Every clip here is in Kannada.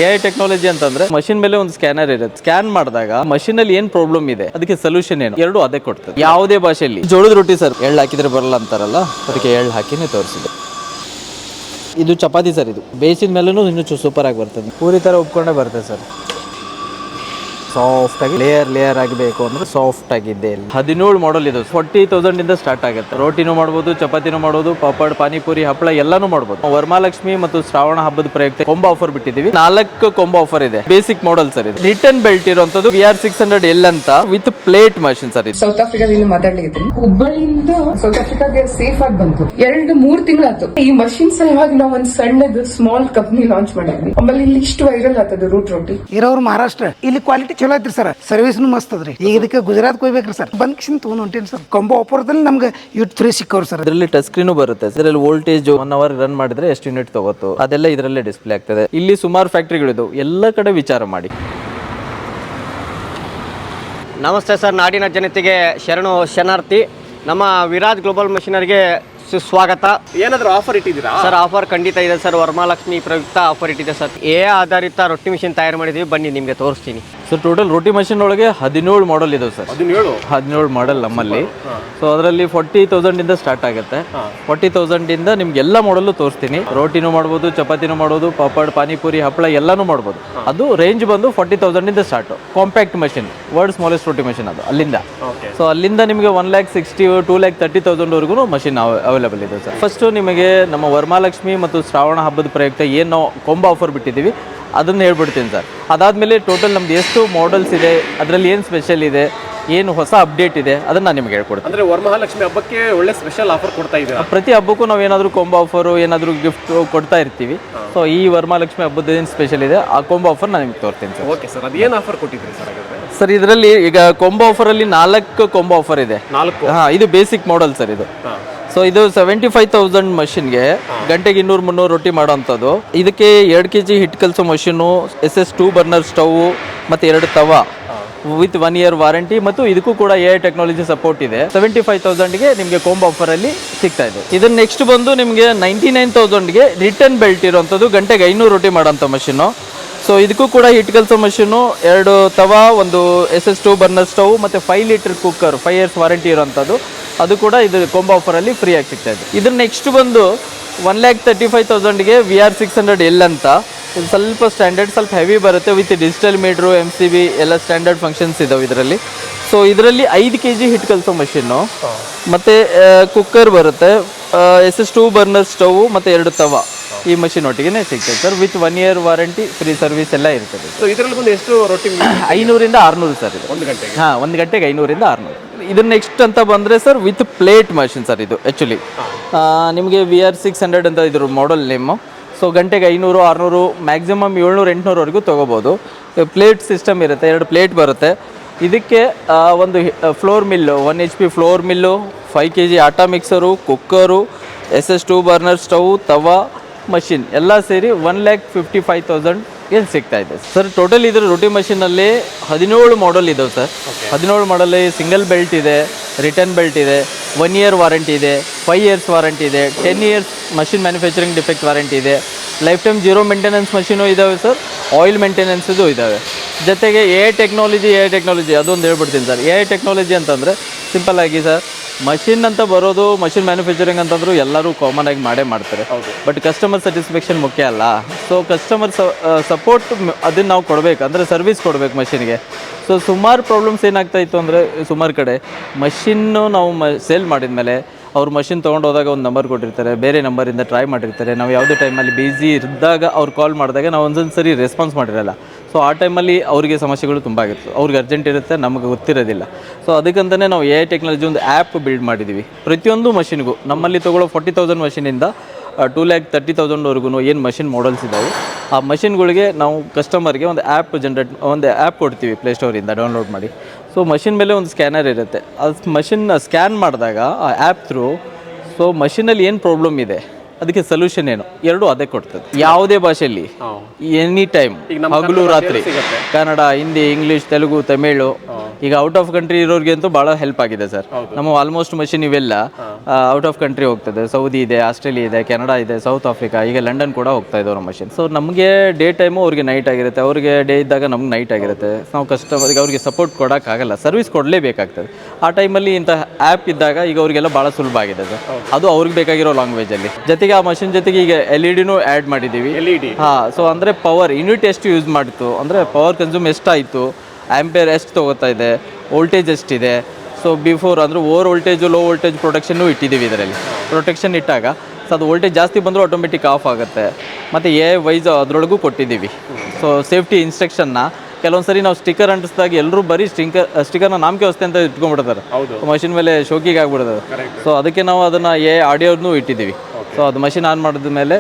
AI ಟೆಕ್ನಾಲಜಿ ಅಂತಂದ್ರೆ ಮಷಿನ್ ಮೇಲೆ ಒಂದು ಸ್ಕ್ಯಾನರ್ ಇರುತ್ತೆ. ಸ್ಕ್ಯಾನ್ ಮಾಡಿದಾಗ ಮಷಿನ್ ಅಲ್ಲಿ ಏನ್ ಪ್ರಾಬ್ಲಮ್ ಇದೆ, ಅದಕ್ಕೆ ಸೊಲ್ಯೂಷನ್ ಏನು, ಎರಡು ಅದೇ ಕೊಡ್ತದೆ. ಯಾವುದೇ ಭಾಷೆಯಲ್ಲಿ ಜೋಳದ ರೊಟ್ಟಿ ಸರ್ ಎಳ್ಳು ಹಾಕಿದ್ರೆ ಬರಲ್ಲ ಅಂತಾರಲ್ಲ, ಅದಕ್ಕೆ ಎಳ್ಳು ಹಾಕಿನೇ ತೋರಿಸಿದೆ. ಇದು ಚಪಾತಿ ಸರ್, ಇದು ಬೇಯಿಸಿದ ಮೇಲೂ ಇನ್ನೂ ಸೂಪರ್ ಆಗಿ ಬರ್ತದೆ. ಪೂರಿ ತರ ಉಪ್ಕೊಂಡೇ ಬರ್ತದೆ ಸರ್. ಸಾಫ್ಟ್ ಆಗಿ ಲೇಯರ್ ಆಗಬೇಕು ಅಂದ್ರೆ ಸಾಫ್ಟ್ ಆಗಿದೆ. 17 ಮಾಡೆಲ್ ಇದು 40,000 ಇಂದ ಸ್ಟಾರ್ಟ್ ಆಗುತ್ತೆ. ರೋಟಿನೂ ಮಾಡ್ಬೋದು, ಚಪಾತಿನೂ ಮಾಡ್ಬೋದು, ಪಾಪಡ್, ಪಾನಿಪುರಿ, ಹಪ್ಪಳ ಎಲ್ಲಾನು ಮಾಡ್ಬೋದು. ವರಮಹಾಲಕ್ಷ್ಮಿ ಮತ್ತು ಶ್ರಾವಣ ಹಬ್ಬದ ಪ್ರಯುಕ್ತ ಕೊಂಬ ಆಫರ್ ಬಿಟ್ಟಿದೀವಿ. 4 ಕೊಂಬ ಆಫರ್ ಇದೆ. ಬೇಸಿಕ್ ಮಾಡೆಲ್ ಸರ್ ಇದು. ರಿಟರ್ನ್ ಬೆಲ್ಟ್ ಇರುವಂತದ್ದು VR600L ಅಂತ ವಿತ್ ಪ್ಲೇಟ್ ಮಷಿನ್ ಸರ್ ಇದು. ಸೌತ್ ಆಫ್ರಿಕಾದಿಂದ ಮಾತಾಡ್ಲಿಕ್ಕೆ ಹುಬ್ಬಳ್ಳಿಯಿಂದ ಸೌತ್ ಆಫ್ರಿಕಾಗೆ ಸೇಫ್ ಆಗಿ ಬಂತು. 2-3 ತಿಂಗಳಾಯ್ತು. ಈ ಮಷಿನ್ ಸಲುವಾಗಿ ನಾವು ಒಂದು ಸಣ್ಣದು ಸ್ಮಾಲ್ ಕಂಪ್ನಿ ಲಾಂಚ್ ಮಾಡಿದ್ವಿ. ಆಮೇಲೆ ಇಲ್ಲಿ ಇಷ್ಟು ವೈರಲ್ ಆಗ್ತದೆ ರೂಟ್ ರೋಟಿ. ಇರೋರು ಮಹಾರಾಷ್ಟ್ರ, ಇಲ್ಲಿ ಕ್ವಾಲಿಟಿ ಚಲೋ ಐತ್ರಿ ಸರ್, ಸರ್ವಿಸ್ನು ಮಸ್ತ್ ಅದ್ರಿ. ಈಗ ಇದಕ್ಕೆ ಗುಜರಾತ್ ಹೋಗ್ಬೇಕ್ರಿ ಸರ್, ಬಂದ್ ಕಿಶನ್ ತಗೊಂಡ್ ಹೊಂಟೇನಿ ಸರ್. ಕೊಂಬೋ ಆಫರ್ದಲ್ಲಿ ನಮ್ಗೆ ಯೂಟ್ ಫ್ರೀ ಸಿಕ್ಕವ್ರು ಸರ್. ಇದರಲ್ಲಿ ಟಚ್ ಸ್ಕ್ರೀನ್ ಬರುತ್ತೆ. ಇದರಲ್ಲಿ ವೋಲ್ಟೇಜ್ 1 ಅವರ್ ರನ್ ಮಾಡಿದ್ರೆ ಎಷ್ಟು ಯೂನಿಟ್ ತಗೋತು ಅದೆಲ್ಲ ಇದರಲ್ಲೇ ಡಿಸ್ಪ್ಲೇ ಆಗ್ತದೆ. ಇಲ್ಲಿ ಸುಮಾರು ಫ್ಯಾಕ್ಟರಿಗಳಿದು, ಎಲ್ಲ ಕಡೆ ವಿಚಾರ ಮಾಡಿ. ನಮಸ್ತೆ ಸರ್, ನಾಡಿನ ಜನತೆಗೆ ಶರಣು ಶರಣಾರ್ಥಿ. ನಮ್ಮ ವಿರಾಜ್ ಗ್ಲೋಬಲ್ ಮಿಷನರಿಗೆ ಸುಸ್ವಾಗತ. ಏನಾದರೂ ಆಫರ್ ಇಟ್ಟಿದ್ದೀರಾ ಸರ್? ಆಫರ್ ಖಂಡಿತ ಇದೆ ಸರ್. ವರಮಹಾಲಕ್ಷ್ಮಿ ಪ್ರಯುಕ್ತ ಆಫರ್ ಇಟ್ಟಿದೆ ಸರ್. ಆಧಾರಿತ ರೊಟ್ಟಿ ಮಿಷಿನ್ ತಯಾರು ಮಾಡಿದ್ದೀವಿ, ಬನ್ನಿ ನಿಮಗೆ ತೋರಿಸ್ತೀನಿ ಸರ್. ಟೋಟಲ್ ರೋಟಿ ಮಷಿನ್ ಒಳಗೆ 17 ಮಾಡೆಲ್ ಇದಾವೆ ಸರ್. 17 ಮಾಡೆಲ್ ನಮ್ಮಲ್ಲಿ. ಸೊ ಅದರಲ್ಲಿ 40,000 ಇಂದ ಸ್ಟಾರ್ಟ್ ಆಗುತ್ತೆ. 40,000 ಇಂದ ನಿಮ್ಗೆ ಎಲ್ಲ ಮಾಡೆಲ್ಲು ತೋರಿಸ್ತೀನಿ. ರೋಟಿನೂ ಮಾಡ್ಬೋದು, ಚಪಾತಿನೂ ಮಾಡ್ಬೋದು, ಪಾಪಡ್, ಪಾನಿಪುರಿ, ಹಪ್ಪಳ ಎಲ್ಲಾನು ಮಾಡ್ಬೋದು. ಅದು ರೇಂಜ್ ಬಂದು 40,000 ಇಂದ start. Compact machine, world smallest roti machine ಅದು ಅಲ್ಲಿಂದ. ಸೊ ಅಲ್ಲಿಂದ ನಿಮಗೆ 1,60,000 2,30,000 ವರೆಗೂ ಮಷಿನ್ ಅವೈಲೇಬಲ್ ಇದೆ ಸರ್. ಫಸ್ಟ್ ನಿಮಗೆ ನಮ್ಮ ವರಮಹಾಲಕ್ಷ್ಮಿ ಮತ್ತು ಶ್ರಾವಣ ಹಬ್ಬದ ಪ್ರಯುಕ್ತ ಏನು ನಾವು ಕೊಂಬ ಆಫರ್ ಬಿಟ್ಟಿದ್ದೀವಿ ಅದನ್ನು ಹೇಳ್ಬಿಡ್ತೀನಿ ಸರ್. ಅದಾದಮೇಲೆ ಟೋಟಲ್ ನಮ್ದು ಎಷ್ಟು ಮಾಡೆಲ್ಸ್ ಇದೆ, ಅದರಲ್ಲಿ ಏನು ಸ್ಪೆಷಲ್ ಇದೆ, ಏನು ಹೊಸ ಅಪ್ಡೇಟ್ ಇದೆ ಅದನ್ನು ನಾನು ನಿಮಗೆ ಹೇಳ್ಕೊಡ್ತೀನಿ. ಅಂದರೆ ವರಮಹಾಲಕ್ಷ್ಮಿ ಹಬ್ಬಕ್ಕೆ ಒಳ್ಳೆ ಸ್ಪೆಷಲ್ ಆಫರ್ ಕೊಡ್ತಾ ಇದ್ದೀರಾ? ಪ್ರತಿ ಹಬ್ಬಕ್ಕೂ ನಾವು ಏನಾದರೂ ಕೊಂಬ ಆಫರು ಏನಾದರೂ ಗಿಫ್ಟ್ ಕೊಡ್ತಾ ಇರ್ತೀವಿ. ಸೊ ಈ ವರಮಹಾಲಕ್ಷ್ಮಿ ಹಬ್ಬದ ಏನು ಸ್ಪೆಷಲ್ ಇದೆ ಆ ಕೊಂಬ ಆಫರ್ ನಾನು ನಿಮ್ಗೆ ತೋರಿಸ್ತೀನಿ ಸರ್. ಓಕೆ ಸರ್, ಅದೇನು ಆಫರ್ ಕೊಟ್ಟಿದ್ದೀರಿ ಸರ್ ಹಾಗಾದರೆ? ಸರ್ ಇದರಲ್ಲಿ ಈಗ ಕೊಂಬ ಆಫರಲ್ಲಿ 4 ಕೊಂಬ ಆಫರ್ ಇದೆ. 4? ಹಾಂ, ಇದು ಬೇಸಿಕ್ ಮಾಡೆಲ್ ಸರ್ ಇದು. ಸೊ ಇದು 75,000 ಮಷಿನ್ಗೆ ಗಂಟೆಗೆ 200-300 ರೊಟ್ಟಿ ಮಾಡೋವಂಥದ್ದು. ಇದಕ್ಕೆ 2 kg ಹಿಟ್ ಕಲಿಸೋ ಮಷಿನು, SS2 ಬರ್ನರ್ ಸ್ಟವ್ ಮತ್ತು 2 ತವಾ ವಿತ್ 1 year ವಾರಂಟಿ, ಮತ್ತು ಇದಕ್ಕೂ ಕೂಡ AI ಟೆಕ್ನಾಲಜಿ ಸಪೋರ್ಟ್ ಇದೆ. 75,000ಗೆ ನಿಮಗೆ ಕೊಂಬ ಆಫರಲ್ಲಿ ಸಿಗ್ತಾ ಇದೆ. ಇದನ್ನ ನೆಕ್ಸ್ಟ್ ಬಂದು ನಿಮಗೆ 99,000ಗೆ ರಿಟರ್ನ್ ಬೆಲ್ಟ್ ಇರುವಂಥದ್ದು, ಗಂಟೆಗೆ 500 ರೊಟ್ಟಿ ಮಾಡೋಂಥ ಮಷಿನು. ಸೊ ಇದಕ್ಕೂ ಕೂಡ ಹಿಟ್ ಕಲಿಸೋ ಮಷಿನು, 2 ತವಾ, ಒಂದು SS2 ಬರ್ನರ್ ಸ್ಟವ್ ಮತ್ತು 5 ಲೀಟರ್ ಕುಕ್ಕರ್, 5 years ವಾರಂಟಿ ಇರೋವಂಥದ್ದು. ಅದು ಕೂಡ ಇದು ಕೊಂಬ ಆಫರಲ್ಲಿ ಫ್ರೀ ಆಗಿ ಸಿಗ್ತಾ ಇದೆ. ಇದನ್ನ ನೆಕ್ಸ್ಟ್ ಬಂದು 1,35,000ಗೆ VR600L ಅಂತ. ಇದು ಸ್ವಲ್ಪ ಸ್ಟ್ಯಾಂಡರ್ಡ್, ಸ್ವಲ್ಪ ಹೆವಿ ಬರುತ್ತೆ. ವಿತ್ ಡಿಜಿಟಲ್ ಮೀಟ್ರು, MCB ಎಲ್ಲ ಸ್ಟ್ಯಾಂಡರ್ಡ್ ಫಂಕ್ಷನ್ಸ್ ಇದಾವೆ ಇದರಲ್ಲಿ. ಸೊ ಇದರಲ್ಲಿ 5 kg ಹಿಟ್ ಕಲಿಸೋ ಮಷಿನ್ನು, ಮತ್ತು ಕುಕ್ಕರ್ ಬರುತ್ತೆ, SS2 ಬರ್ನರ್ ಸ್ಟವ್ ಮತ್ತು 2 ತವಾ ಈ ಮಷಿನ್ ಒಟ್ಟಿಗೆ ಸಿಗ್ತದೆ sir. With 1 year warranty, free service ಎಲ್ಲ ಇರ್ತದೆ. ಸೊ ಇದರಲ್ಲಿ ಬಂದು ಎಷ್ಟು ರೊಟ್ಟಿ? 500ರಿಂದ 600 ಸರ್ ಇದು. 1 ಗಂಟೆಗೆ? ಹಾಂ, 1 ಗಂಟೆಗೆ 500ರಿಂದ 600. ಇದನ್ನ ನೆಕ್ಸ್ಟ್ ಅಂತ ಬಂದರೆ sir with plate machine sir ಇದು. ಆ್ಯಕ್ಚುಲಿ ನಿಮಗೆ VR600 ಅಂತ ಇದ್ರ ಮಾಡೆಲ್ ನೇಮು. ಸೊ ಗಂಟೆಗೆ 500-600 ಮ್ಯಾಕ್ಸಿಮಮ್ 700-800ವರೆಗೂ ತೊಗೋಬೋದು. ಪ್ಲೇಟ್ ಸಿಸ್ಟಮ್ ಇರುತ್ತೆ, 2 ಪ್ಲೇಟ್ ಬರುತ್ತೆ. ಇದಕ್ಕೆ ಒಂದು flour mill, 1 HP flour mill, 5 kg ಆಟಾ mixer, cooker, SS2 burner stove, ತವಾ, ಮಷಿನ್ ಎಲ್ಲ ಸೇರಿ 1,55,000 ಏನು ಸಿಗ್ತಾ ಇದೆ ಸರ್. ಟೋಟಲ್ ಇದ್ರ ರೊಟ್ಟಿ ಮಷಿನಲ್ಲಿ 17 ಮಾಡೆಲ್ ಇದಾವೆ ಸರ್. 17 ಮಾಡಲ್ಲಿ ಸಿಂಗಲ್ ಬೆಲ್ಟ್ ಇದೆ, ರಿಟರ್ನ್ ಬೆಲ್ಟ್ ಇದೆ, 1 year ವಾರಂಟಿ ಇದೆ, 5 years ವಾರಂಟಿ ಇದೆ, 10 years machine manufacturing defect warranty ಇದೆ, lifetime zero maintenance machine ಇದ್ದಾವೆ ಸರ್, ಆಯಿಲ್ ಮೇಂಟೆನೆನ್ಸದು ಇದ್ದಾವೆ. ಜೊತೆಗೆ AI ಟೆಕ್ನಾಲಜಿ ಅದೊಂದು ಹೇಳ್ಬಿಡ್ತೀನಿ ಸರ್. AI ಟೆಕ್ನಾಲಜಿ ಅಂತಂದರೆ ಸಿಂಪಲ್ ಆಗಿ ಸರ್, ಮಷಿನ್ ಅಂತ ಬರೋದು, ಮಷಿನ್ ಮ್ಯಾನುಫ್ಯಾಕ್ಚರಿಂಗ್ ಅಂತಂದ್ರು ಎಲ್ಲರೂ ಕಾಮನ್ ಆಗಿ ಮಾಡ್ತಾರೆ. ಬಟ್ ಕಸ್ಟಮರ್ ಸ್ಯಾಟಿಸ್ಫ್ಯಾಕ್ಷನ್ ಮುಖ್ಯ ಅಲ್ಲ. ಸೊ ಕಸ್ಟಮರ್ ಸಪೋರ್ಟ್ ಅದನ್ನು ನಾವು ಕೊಡಬೇಕು, ಅಂದರೆ ಸರ್ವಿಸ್ ಕೊಡಬೇಕು ಮಷಿನ್ಗೆ. ಸೊ ಸುಮಾರು ಪ್ರಾಬ್ಲಮ್ಸ್ ಏನಾಗ್ತಾ ಇತ್ತು ಅಂದರೆ, ಸುಮಾರು ಕಡೆ ಮಷಿನ್ನು ನಾವು ಸೇಲ್ ಮಾಡಿದ ಮೇಲೆ ಅವ್ರು ಮಷಿನ್ ತೊಗೊಂಡು ಹೋದಾಗ ಒಂದು ನಂಬರ್ ಕೊಟ್ಟಿರ್ತಾರೆ, ಬೇರೆ ನಂಬರಿಂದ ಟ್ರೈ ಮಾಡಿರ್ತಾರೆ. ನಾವು ಯಾವುದೇ ಟೈಮಲ್ಲಿ ಬಿಸಿ ಇದ್ದಾಗ ಅವ್ರು ಕಾಲ್ ಮಾಡಿದಾಗ ನಾವು ಒಂದೊಂದು ಸರಿ ರೆಸ್ಪಾನ್ಸ್ ಮಾಡಿರಲ್ಲ. ಸೊ ಆ ಟೈಮಲ್ಲಿ ಅವರಿಗೆ ಸಮಸ್ಯೆಗಳು ತುಂಬ ಆಗಿತ್ತು. ಅವ್ರಿಗೆ ಅರ್ಜೆಂಟ್ ಇರುತ್ತೆ, ನಮಗೆ ಗೊತ್ತಿರೋದಿಲ್ಲ. ಸೊ ಅದಕ್ಕಂತಲೇ ನಾವು AI ಟೆಕ್ನಾಲಜಿ ಒಂದು ಆ್ಯಪ್ ಬಿಲ್ಡ್ ಮಾಡಿದ್ದೀವಿ. ಪ್ರತಿಯೊಂದು ಮಷಿನ್ಗೂ ನಮ್ಮಲ್ಲಿ ತೊಗೊಳ್ಳೋ 40,000 ಮಷಿನಿಂದ 2,30,000ವರೆಗೂ ಏನು ಮಷಿನ್ ಮಾಡೆಲ್ಸ್ ಇದ್ದಾವೆ, ಆ ಮಷಿನ್ಗಳಿಗೆ ನಾವು ಕಸ್ಟಮರ್ಗೆ ಒಂದು ಆ್ಯಪ್ ಕೊಡ್ತೀವಿ ಪ್ಲೇಸ್ಟೋರಿಂದ ಡೌನ್ಲೋಡ್ ಮಾಡಿ. ಸೊ ಮಷಿನ್ ಮೇಲೆ ಒಂದು ಸ್ಕ್ಯಾನರ್ ಇರುತ್ತೆ. ಅದು ಮಷಿನ್ನ ಸ್ಕ್ಯಾನ್ ಮಾಡಿದಾಗ ಆ ಆ್ಯಪ್ ಥ್ರೂ, ಸೊ ಮಷಿನಲ್ಲಿ ಏನು ಪ್ರಾಬ್ಲಮ್ ಇದೆ, ಅದಕ್ಕೆ ಸೊಲ್ಯೂಷನ್ ಏನು ಎರಡು ಅದೇ ಕೊಡ್ತದೆ. ಯಾವುದೇ ಭಾಷೆಯಲ್ಲಿ ಎನಿ ಟೈಮ್ ಹಗಲು ರಾತ್ರಿ ಕನ್ನಡ, ಹಿಂದಿ, ಇಂಗ್ಲೀಷ್, ತೆಲುಗು, ತಮಿಳು, ಈಗ ಔಟ್ ಆಫ್ ಕಂಟ್ರಿ ಇರೋರಿಗೆ ಅಂತೂ ಭಾಳ ಹೆಲ್ಪ್ ಆಗಿದೆ ಸರ್. ನಮ್ಮ ಆಲ್ಮೋಸ್ಟ್ ಮಷಿನ್ ಇವೆಲ್ಲ ಔಟ್ ಆಫ್ ಕಂಟ್ರಿ ಹೋಗ್ತದೆ. ಸೌದಿ ಇದೆ, ಆಸ್ಟ್ರೇಲಿಯಾ ಇದೆ, ಕೆನಡಾ ಇದೆ, ಸೌತ್ ಆಫ್ರಿಕಾ, ಈಗ ಲಂಡನ್ ಕೂಡ ಹೋಗ್ತಾ ಇದ್ದವ್ರ ಮಷಿನ್. ಸೊ ನಮಗೆ ಡೇ ಟೈಮು ಅವ್ರಿಗೆ ನೈಟ್ ಆಗಿರುತ್ತೆ, ಅವ್ರಿಗೆ ಡೇ ಇದ್ದಾಗ ನಮ್ಗೆ ನೈಟ್ ಆಗಿರುತ್ತೆ. ನಾವು ಕಸ್ಟಮರ್ಗೆ ಅವ್ರಿಗೆ ಸಪೋರ್ಟ್ ಕೊಡೋಕ್ಕಾಗಲ್ಲ, ಸರ್ವಿಸ್ ಕೊಡಲೇಬೇಕಾಗ್ತದೆ. ಆ ಟೈಮಲ್ಲಿ ಇಂಥ ಆ್ಯಪ್ ಇದ್ದಾಗ ಈಗ ಅವರಿಗೆಲ್ಲ ಭಾಳ ಸುಲಭ ಆಗಿದೆ ಸರ್. ಅದು ಅವ್ರಿಗೆ ಬೇಕಾಗಿರೋ ಲ್ಯಾಂಗ್ವೇಜಲ್ಲಿ. ಜೊತೆಗೆ ಆ ಮಷಿನ್ ಜೊತೆಗೆ ಈಗ LED ಆ್ಯಡ್ ಮಾಡಿದ್ದೀವಿ. ಹಾಂ, ಸೊ ಅಂದರೆ ಪವರ್ ಯೂನಿಟ್ ಎಷ್ಟು ಯೂಸ್ ಮಾಡಿತ್ತು, ಅಂದರೆ ಪವರ್ ಕನ್ಸ್ಯೂಮ್ ಎಷ್ಟಾಯಿತು, ಆ್ಯಂಪೇರ್ ಎಷ್ಟು ತೊಗೋತಾ ಇದೆ, ವೋಲ್ಟೇಜ್ ಎಷ್ಟಿದೆ. ಸೊ ಬಿಫೋರ್ ಅಂದರೆ ಓವರ್ ವೋಲ್ಟೇಜು, ಲೋ ವೋಲ್ಟೇಜ್ ಪ್ರೊಟೆಕ್ಷನ್ನು ಇಟ್ಟಿದ್ದೀವಿ ಇದರಲ್ಲಿ. ಪ್ರೊಟೆಕ್ಷನ್ ಇಟ್ಟಾಗ ಸೊ ಅದು ವೋಲ್ಟೇಜ್ ಜಾಸ್ತಿ ಬಂದರೂ ಆಟೋಮೆಟಿಕ್ ಆಫ್ ಆಗುತ್ತೆ. ಮತ್ತು ವೈಸ್ ಅದರೊಳಗೂ ಕೊಟ್ಟಿದ್ದೀವಿ. ಸೊ ಸೇಫ್ಟಿ ಇನ್ಸ್ಟ್ರಕ್ಷನ್ನ ಕೆಲವೊಂದು ಸರಿ ನಾವು ಸ್ಟಿಕ್ಕರ್ ಅಂಟಿಸಿದಾಗ ಎಲ್ಲರೂ ಬರೀ ಸ್ಟಿಕ್ಕರ್ನ ನಾಮಕೆ ವ್ಯವಸ್ಥೆ ಅಂತ ಇಟ್ಕೊಂಡ್ಬಿಡ್ತಾರೆ, ಮಷಿನ್ ಮೇಲೆ ಶೋಕಿಗೆ ಆಗ್ಬಿಡ್ತದೆ. ಸೊ ಅದಕ್ಕೆ ನಾವು ಅದನ್ನು ಆಡಿಯೋನು ಇಟ್ಟಿದ್ದೀವಿ. ಸೊ ಅದು ಮಷಿನ್ ಆನ್ ಮಾಡಿದ ಮೇಲೆ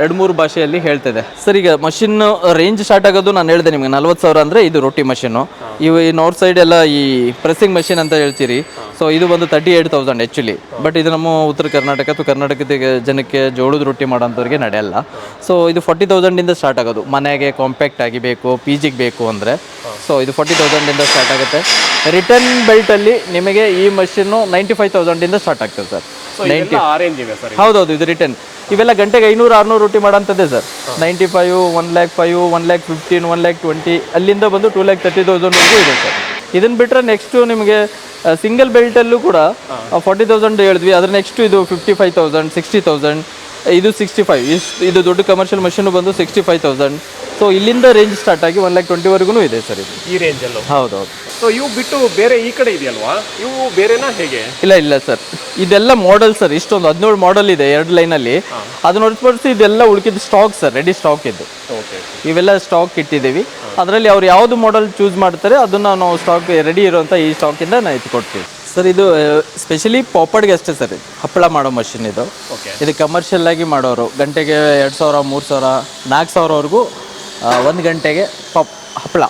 2-3 ಭಾಷೆಯಲ್ಲಿ ಹೇಳ್ತದೆ ಸರ್. ಈಗ ಮಷಿನ್ ರೇಂಜ್ ಸ್ಟಾರ್ಟ್ ಆಗೋದು ನಾನು ಹೇಳಿದೆ ನಿಮಗೆ 40,000 ಅಂದರೆ ಇದು ರೊಟ್ಟಿ ಮಷಿನ್ನು. ಇವು ಈ ನಾರ್ತ್ ಸೈಡ್ ಎಲ್ಲ ಈ ಪ್ರೆಸ್ಸಿಂಗ್ ಮಷಿನ್ ಅಂತ ಹೇಳ್ತೀರಿ. ಸೊ ಇದು ಬಂದು 38,000 ಆ್ಯಕ್ಚುಲಿ. ಬಟ್ ಇದು ನಮ್ಮ ಉತ್ತರ ಕರ್ನಾಟಕ ಅಥವಾ ಕರ್ನಾಟಕದ ಜನಕ್ಕೆ ಜೋಳದ ರೊಟ್ಟಿ ಮಾಡೋಂಥವ್ರಿಗೆ ನಡೆಯಲ್ಲ. ಸೊ ಇದು 40,000 ಸ್ಟಾರ್ಟ್ ಆಗೋದು. ಮನೆಗೆ ಕಾಂಪ್ಯಾಕ್ಟ್ ಆಗಿ ಬೇಕು, PGಗೆ ಬೇಕು ಅಂದರೆ ಸೊ ಇದು 40,000 ಸ್ಟಾರ್ಟ್ ಆಗುತ್ತೆ. ರಿಟರ್ನ್ ಬೆಲ್ಟಲ್ಲಿ ನಿಮಗೆ ಈ ಮಷಿನ್ನು 95,000 ಸ್ಟಾರ್ಟ್ ಆಗ್ತದೆ ಸರ್. ಹೌದೌದು, ಇದು ರಿಟರ್ನ್. ಇವೆಲ್ಲ ಗಂಟೆಗೆ 500-600 ರೊಟ್ಟಿ ಮಾಡೋಂಥದ್ದೇ ಸರ್. 95, 1,05,000, 1,15,000, 1,20,000 ಅಲ್ಲಿಂದ ಬಂದು 2,30,000 ಇದೆ ಸರ್. ಇದನ್ನು ಬಿಟ್ಟರೆ ನೆಕ್ಸ್ಟು ನಿಮಗೆ ಸಿಂಗಲ್ ಬೆಲ್ಟಲ್ಲೂ ಕೂಡ 40,000 ಹೇಳಿದ್ವಿ. ಅದ್ರ ನೆಕ್ಸ್ಟು ಇದು 55,000, 60,000, ಇದು 65. ಇದು ದೊಡ್ಡ ಕಮರ್ಷಿಯಲ್ ಮಷೀನು ಬಂದು 65,000. ಸೊ ಇಲ್ಲಿಂದ ರೇಂಜ್ ಸ್ಟಾರ್ಟ್ ಆಗಿ 1,20,000 ಇದೆ ಸರ್ ಇದು ಈ ರೇಂಜಲ್ಲೂ. ಹೌದೌದು. ಸೊ ಇವು ಬಿಟ್ಟು ಬೇರೆ ಈ ಕಡೆ ಇದೆಯಲ್ವಾ, ಇವು ಬೇರೆನಾ ಹೇಗೆ? ಇಲ್ಲ ಸರ್, ಇದೆಲ್ಲ ಮಾಡೆಲ್ ಸರ್. ಇಷ್ಟೊಂದು 17 ಮಾಡೆಲ್ ಇದೆ 2 ಲೈನಲ್ಲಿ. ಅದನ್ನ ಹೊರತುಪಡಿಸಿ ಇದೆಲ್ಲ ಉಳ್ಕಿದ ಸ್ಟಾಕ್ ಸರ್, ರೆಡಿ ಸ್ಟಾಕ್ ಇದು. ಇವೆಲ್ಲ ಸ್ಟಾಕ್ ಇಟ್ಟಿದ್ದೀವಿ. ಅದರಲ್ಲಿ ಅವ್ರು ಯಾವುದು ಮಾಡೆಲ್ ಚೂಸ್ ಮಾಡ್ತಾರೆ ಅದನ್ನು ನಾವು ಸ್ಟಾಕ್ ರೆಡಿ ಇರುವಂಥ ಈ ಸ್ಟಾಕಿಂದ ನಾವು ಎತ್ಕೊಡ್ತೀವಿ ಸರ್. ಇದು ಸ್ಪೆಷಲಿ ಪಾಪಡ್ಗೆ ಅಷ್ಟೇ ಸರ್. ಇದು ಹಪ್ಪಳ ಮಾಡೋ ಮಷಿನ್ ಇದು. ಇದು ಕಮರ್ಷಿಯಲ್ ಆಗಿ ಮಾಡೋರು ಗಂಟೆಗೆ 2,000, 3,000, 4,000ವರೆಗೂ 1 ಗಂಟೆಗೆ ಹಪ್ಪಳ.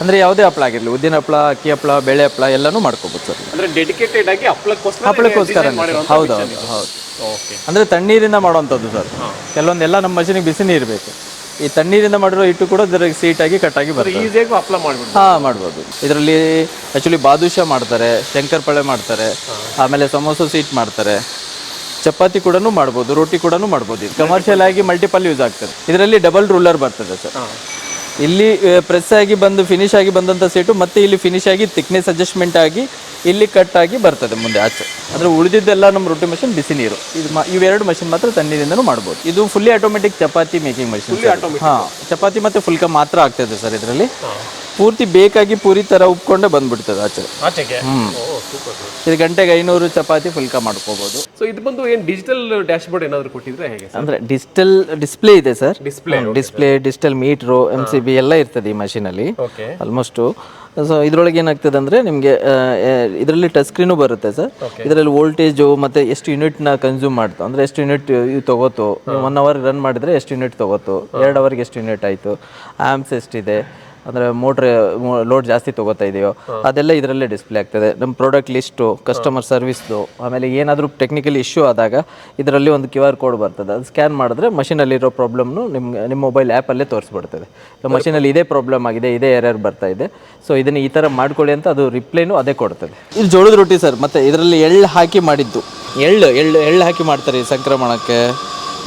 ಅಂದರೆ ಯಾವುದೇ ಹಪ್ಪಳ ಆಗಿರಲಿ, ಉದ್ದಿನ ಹಪ್ಪಳ, ಅಕ್ಕಿ ಹಪ್ಪಳ, ಬೇಳೆ ಹಪ್ಪಳ ಎಲ್ಲನೂ ಮಾಡ್ಕೋಬೋದು ಸರ್. ಅಂದರೆ ಡೆಡಿಕೇಟೆಡ್ ಆಗಿ ಹಪ್ಪಳಕ್ಕೋಸ್ಕರ. ಹೌದು. ಅಂದರೆ ತಣ್ಣೀರಿಂದ ಮಾಡುವಂಥದ್ದು ಸರ್. ಕೆಲವೊಂದೆಲ್ಲ ನಮ್ಮ ಮಷೀನಿಗೆ ಬಿಸಿ ನೀರು ಬೇಕು. ಈ ತಣ್ಣೀರಿಂದ ಮಾಡಿರೋ ಹಿಟ್ಟು ಕೂಡ ಇದರಲ್ಲಿ ಸೀಟಾಗಿ ಕಟ್ಟಾಗಿ ಬರ್ತದೆ. ಈಸಿಯಾಗಿ ಹಪ್ಪಳ ಮಾಡ್ಬೋದು. ಹಾಂ, ಮಾಡ್ಬೋದು. ಇದರಲ್ಲಿ ಆ್ಯಕ್ಚುಲಿ ಬಾದುಷಾ ಮಾಡ್ತಾರೆ, ಶಂಕರಪಳೆ ಮಾಡ್ತಾರೆ, ಆಮೇಲೆ ಸಮೋಸ ಸೀಟ್ ಮಾಡ್ತಾರೆ, ಚಪಾತಿ ಕೂಡ ಮಾಡ್ಬೋದು, ರೊಟ್ಟಿ ಕೂಡ ಮಾಡ್ಬೋದು. ಇದು ಕಮರ್ಷಿಯಲ್ ಆಗಿ ಮಲ್ಟಿಪಲ್ ಯೂಸ್ ಆಗ್ತದೆ. ಇದರಲ್ಲಿ ಡಬಲ್ ರೂಲರ್ ಬರ್ತದೆ ಸರ್. ಇಲ್ಲಿ ಪ್ರೆಸ್ ಆಗಿ ಬಂದು ಫಿನಿಶ್ ಆಗಿ ಬಂದಂಥ ಸೀಟು ಮತ್ತೆ ಇಲ್ಲಿ ಫಿನಿಶ್ ಆಗಿ ಥಿಕ್ನೆಸ್ ಅಡ್ಜಸ್ಟ್ಮೆಂಟ್ ಆಗಿ ಇಲ್ಲಿ ಕಟ್ ಆಗಿ ಬರ್ತದೆ ಮುಂದೆ ಆಚೆ. ಅಂದರೆ ಉಳಿದಿದ್ದೆಲ್ಲ ನಮ್ಮ ರೊಟ್ಟಿ ಮಷಿನ್ ಬಿಸಿ ನೀರು. ಇವೆರಡು ಮಷಿನ್ ಮಾತ್ರ ತಣ್ಣೀರಿಂದನೂ ಮಾಡ್ಬೋದು. ಇದು fully automatic chapati making machine. ಹಾಂ, ಚಪಾತಿ ಮತ್ತು ಫುಲ್ಕ ಮಾತ್ರ ಆಗ್ತದೆ ಸರ್. ಇದರಲ್ಲಿ ಪೂರ್ತಿ ಬೇಕಾಗಿ ಪೂರಿ ಥರ ಉಪ್ಕೊಂಡೆ ಬಂದ್ಬಿಡ್ತದೆ ಆಚೆಗೆ. ಇದು ಗಂಟೆಗೆ 500 ಚಪಾತಿ ಫುಲ್ಕ ಮಾಡ್ಕೋಬೋದು. ಸೊ ಇದು ಬಂದು ಏನು ಡಿಜಿಟಲ್ ಡ್ಯಾಶ್ ಬೋರ್ಡ್ ಏನಾದರೂ ಕೊಟ್ಟಿದ್ರೆ ಹೇಗೆ? ಅಂದರೆ ಡಿಜಿಟಲ್ ಡಿಸ್ಪ್ಲೇ ಇದೆ ಸರ್. ಡಿಜಿಟಲ್ ಮೀಟ್ರು, MCB ಎಲ್ಲ ಇರ್ತದೆ ಈ ಮಷೀನಲ್ಲಿ ಆಲ್ಮೋಸ್ಟು. ಸೊ ಇದರೊಳಗೆ ಏನಾಗ್ತದೆ ಅಂದರೆ ನಿಮಗೆ ಇದರಲ್ಲಿ ಟಚ್ ಸ್ಕ್ರೀನು ಬರುತ್ತೆ ಸರ್. ಇದರಲ್ಲಿ ವೋಲ್ಟೇಜು ಮತ್ತು ಎಷ್ಟು ಯೂನಿಟ್ನ ಕನ್ಸ್ಯೂಮ್ ಮಾಡ್ತು, ಅಂದರೆ ಎಷ್ಟು ಯೂನಿಟ್ ತೊಗೋತು, 1 ಅವರ್ ರನ್ ಮಾಡಿದರೆ ಎಷ್ಟು ಯೂನಿಟ್ ತೊಗೋತು, 2 ಅವರ್ಗೆ ಎಷ್ಟು ಯೂನಿಟ್ ಆಯಿತು, ಆ್ಯಮ್ಸ್ ಎಷ್ಟಿದೆ, ಅಂದರೆ ಮೋಟ್ರ್ ಲೋಡ್ ಜಾಸ್ತಿ ತೊಗೋತಾ ಇದೆಯೋ ಅದೆಲ್ಲ ಇದರಲ್ಲೇ ಡಿಸ್ಪ್ಲೇ ಆಗ್ತದೆ. ನಮ್ಮ ಪ್ರಾಡಕ್ಟ್ ಲಿಸ್ಟು, ಕಸ್ಟಮರ್ ಸರ್ವಿಸ್ದು, ಆಮೇಲೆ ಏನಾದರೂ ಟೆಕ್ನಿಕಲ್ ಇಶ್ಯೂ ಆದಾಗ ಇದರಲ್ಲಿ ಒಂದು QR ಕೋಡ್ ಬರ್ತದೆ. ಅದು ಸ್ಕ್ಯಾನ್ ಮಾಡಿದ್ರೆ ಮಷೀನಲ್ಲಿರೋ ಪ್ರಾಬ್ಲಮ್ನು ನಿಮ್ಮ ಮೊಬೈಲ್ ಆ್ಯಪಲ್ಲೇ ತೋರಿಸ್ಬಿಡ್ತದೆ. ಮಷೀನಲ್ಲಿ ಇದೇ ಪ್ರಾಬ್ಲಮ್ ಆಗಿದೆ, ಇದೇ ಎರರ್ ಬರ್ತಾ ಇದೆ, ಸೊ ಇದನ್ನು ಈ ಥರ ಮಾಡ್ಕೊಳ್ಳಿ ಅಂತ ಅದು ರಿಪ್ಲೈನು ಅದೇ ಕೊಡ್ತದೆ. ಇದು ಜೋಳದ ರೊಟ್ಟಿ ಸರ್. ಮತ್ತು ಇದರಲ್ಲಿ ಎಳ್ಳು ಹಾಕಿ ಮಾಡಿದ್ದು. ಎಳ್ಳು ಹಾಕಿ ಮಾಡ್ತಾರೆ. ಈ ಸಂಕ್ರಮಣಕ್ಕೆ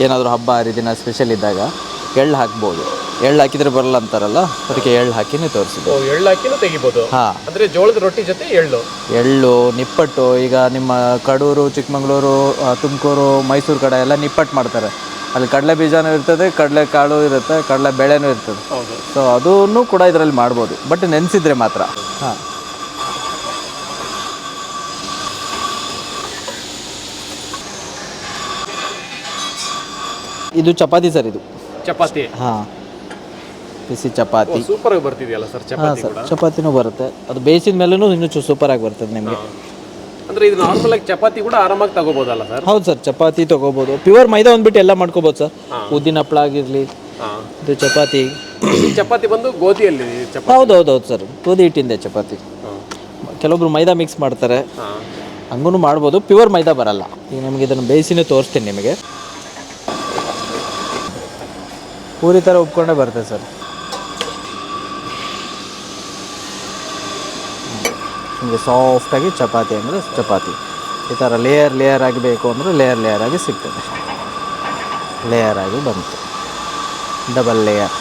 ಏನಾದರೂ ಹಬ್ಬ ಹರಿದಿನ ಸ್ಪೆಷಲ್ ಇದ್ದಾಗ ಎಳ್ಳು ಹಾಕ್ಬೋದು. ಎಳ್ಳು ಹಾಕಿದ್ರೆ ಬರಲ್ಲ ಅಂತಾರಲ್ಲ, ಅದಕ್ಕೆ ಎಳ್ಳು ಹಾಕಿನೇ ತೋರಿಸಿದೆ. ಎಳ್ಳು ಹಾಕಿನೂ ತೆಗಿಬೋದು. ಹಾಂ, ಅಂದರೆ ಜೋಳದ ರೊಟ್ಟಿ ಜೊತೆ ಎಳ್ಳು, ನಿಪ್ಪಟ್ಟು. ಈಗ ನಿಮ್ಮ ಕಡೂರು, ಚಿಕ್ಕಮಗಳೂರು, ತುಮಕೂರು, ಮೈಸೂರು ಕಡೆ ಎಲ್ಲ ನಿಪ್ಪಟ್ಟು ಮಾಡ್ತಾರೆ. ಅಲ್ಲಿ ಕಡಲೆ ಬೀಜನೂ ಇರ್ತದೆ, ಕಡಲೆ ಕಾಳು ಇರುತ್ತೆ, ಕಡಲೆ ಬೇಳೆನೂ ಇರ್ತದೆ. ಸೊ ಅದನ್ನು ಕೂಡ ಇದರಲ್ಲಿ ಮಾಡ್ಬೋದು, ಬಟ್ ನೆನೆಸಿದ್ರೆ ಮಾತ್ರ. ಹಾಂ, ಇದು ಚಪಾತಿ ಸರ್. ಇದು ಚಪಾತಿ. ಹಾಂ, ಬಿಸಿ ಚಪಾತಿ. ಸೂಪರ್ ಆಗಿ ಬರ್ತಿದೆಯಲ್ಲ ಸರ್ ಚಪಾತಿ ಕೂಡ. ಚಪಾತಿನೂ ಬರುತ್ತೆ. ಅದು ಬೇಯಿಸಿದ ಮೇಲೂ ಇನ್ನೂ ಸೂಪರ್ ಆಗಿ ಬರ್ತದೆ ನಿಮಗೆ. ಅಂದರೆ ಇದು ನಾರ್ಮಲ್ ಆಗಿ ಚಪಾತಿ ಕೂಡ ಆರಾಮಾಗಿ ತಗೋಬೋದಲ್ಲ ಸರ್? ಹೌದು ಸರ್, ಚಪಾತಿ ತೊಗೋಬೋದು. ಪ್ಯೂರ್ ಮೈದಾ ಒಂದ್ಬಿಟ್ಟು ಎಲ್ಲ ಮಾಡ್ಕೋಬೋದು ಸರ್. ಉದ್ದಿನ ಹಪ್ಪಳ ಆಗಿರಲಿ, ಇದು ಚಪಾತಿ. ಚಪಾತಿ ಬಂದು ಗೋಧಿಯಲ್ಲಿ ಚಪಾತಿ. ಹೌದು ಸರ್, ಗೋಧಿ ಹಿಟ್ಟಿಂದೆ ಚಪಾತಿ. ಕೆಲವೊಬ್ರು ಮೈದಾ ಮಿಕ್ಸ್ ಮಾಡ್ತಾರೆ, ಹಂಗೂ ಮಾಡ್ಬೋದು. ಪ್ಯೂರ್ ಮೈದಾ ಬರಲ್ಲ. ಈಗ ನಮಗೆ ಇದನ್ನು ಬೇಯಿಸಿನೇ ತೋರಿಸ್ತೀನಿ ನಿಮಗೆ. ಪೂರಿ ಥರ ಉಬ್ಕೊಂಡೇ ಬರುತ್ತೆ ಸರ್. ನಿಮಗೆ ಸಾಫ್ಟಾಗಿ ಚಪಾತಿ ಅಂದರೆ ಚಪಾತಿ ಈ ಥರ ಲೇಯರ್ ಆಗಿ ಬೇಕು ಅಂದರೆ ಲೇಯರ್ ಆಗಿ ಸಿಗ್ತದೆ. ಲೇಯರ್ ಆಗಿ ಬಂತು, ಡಬಲ್ ಲೇಯರ್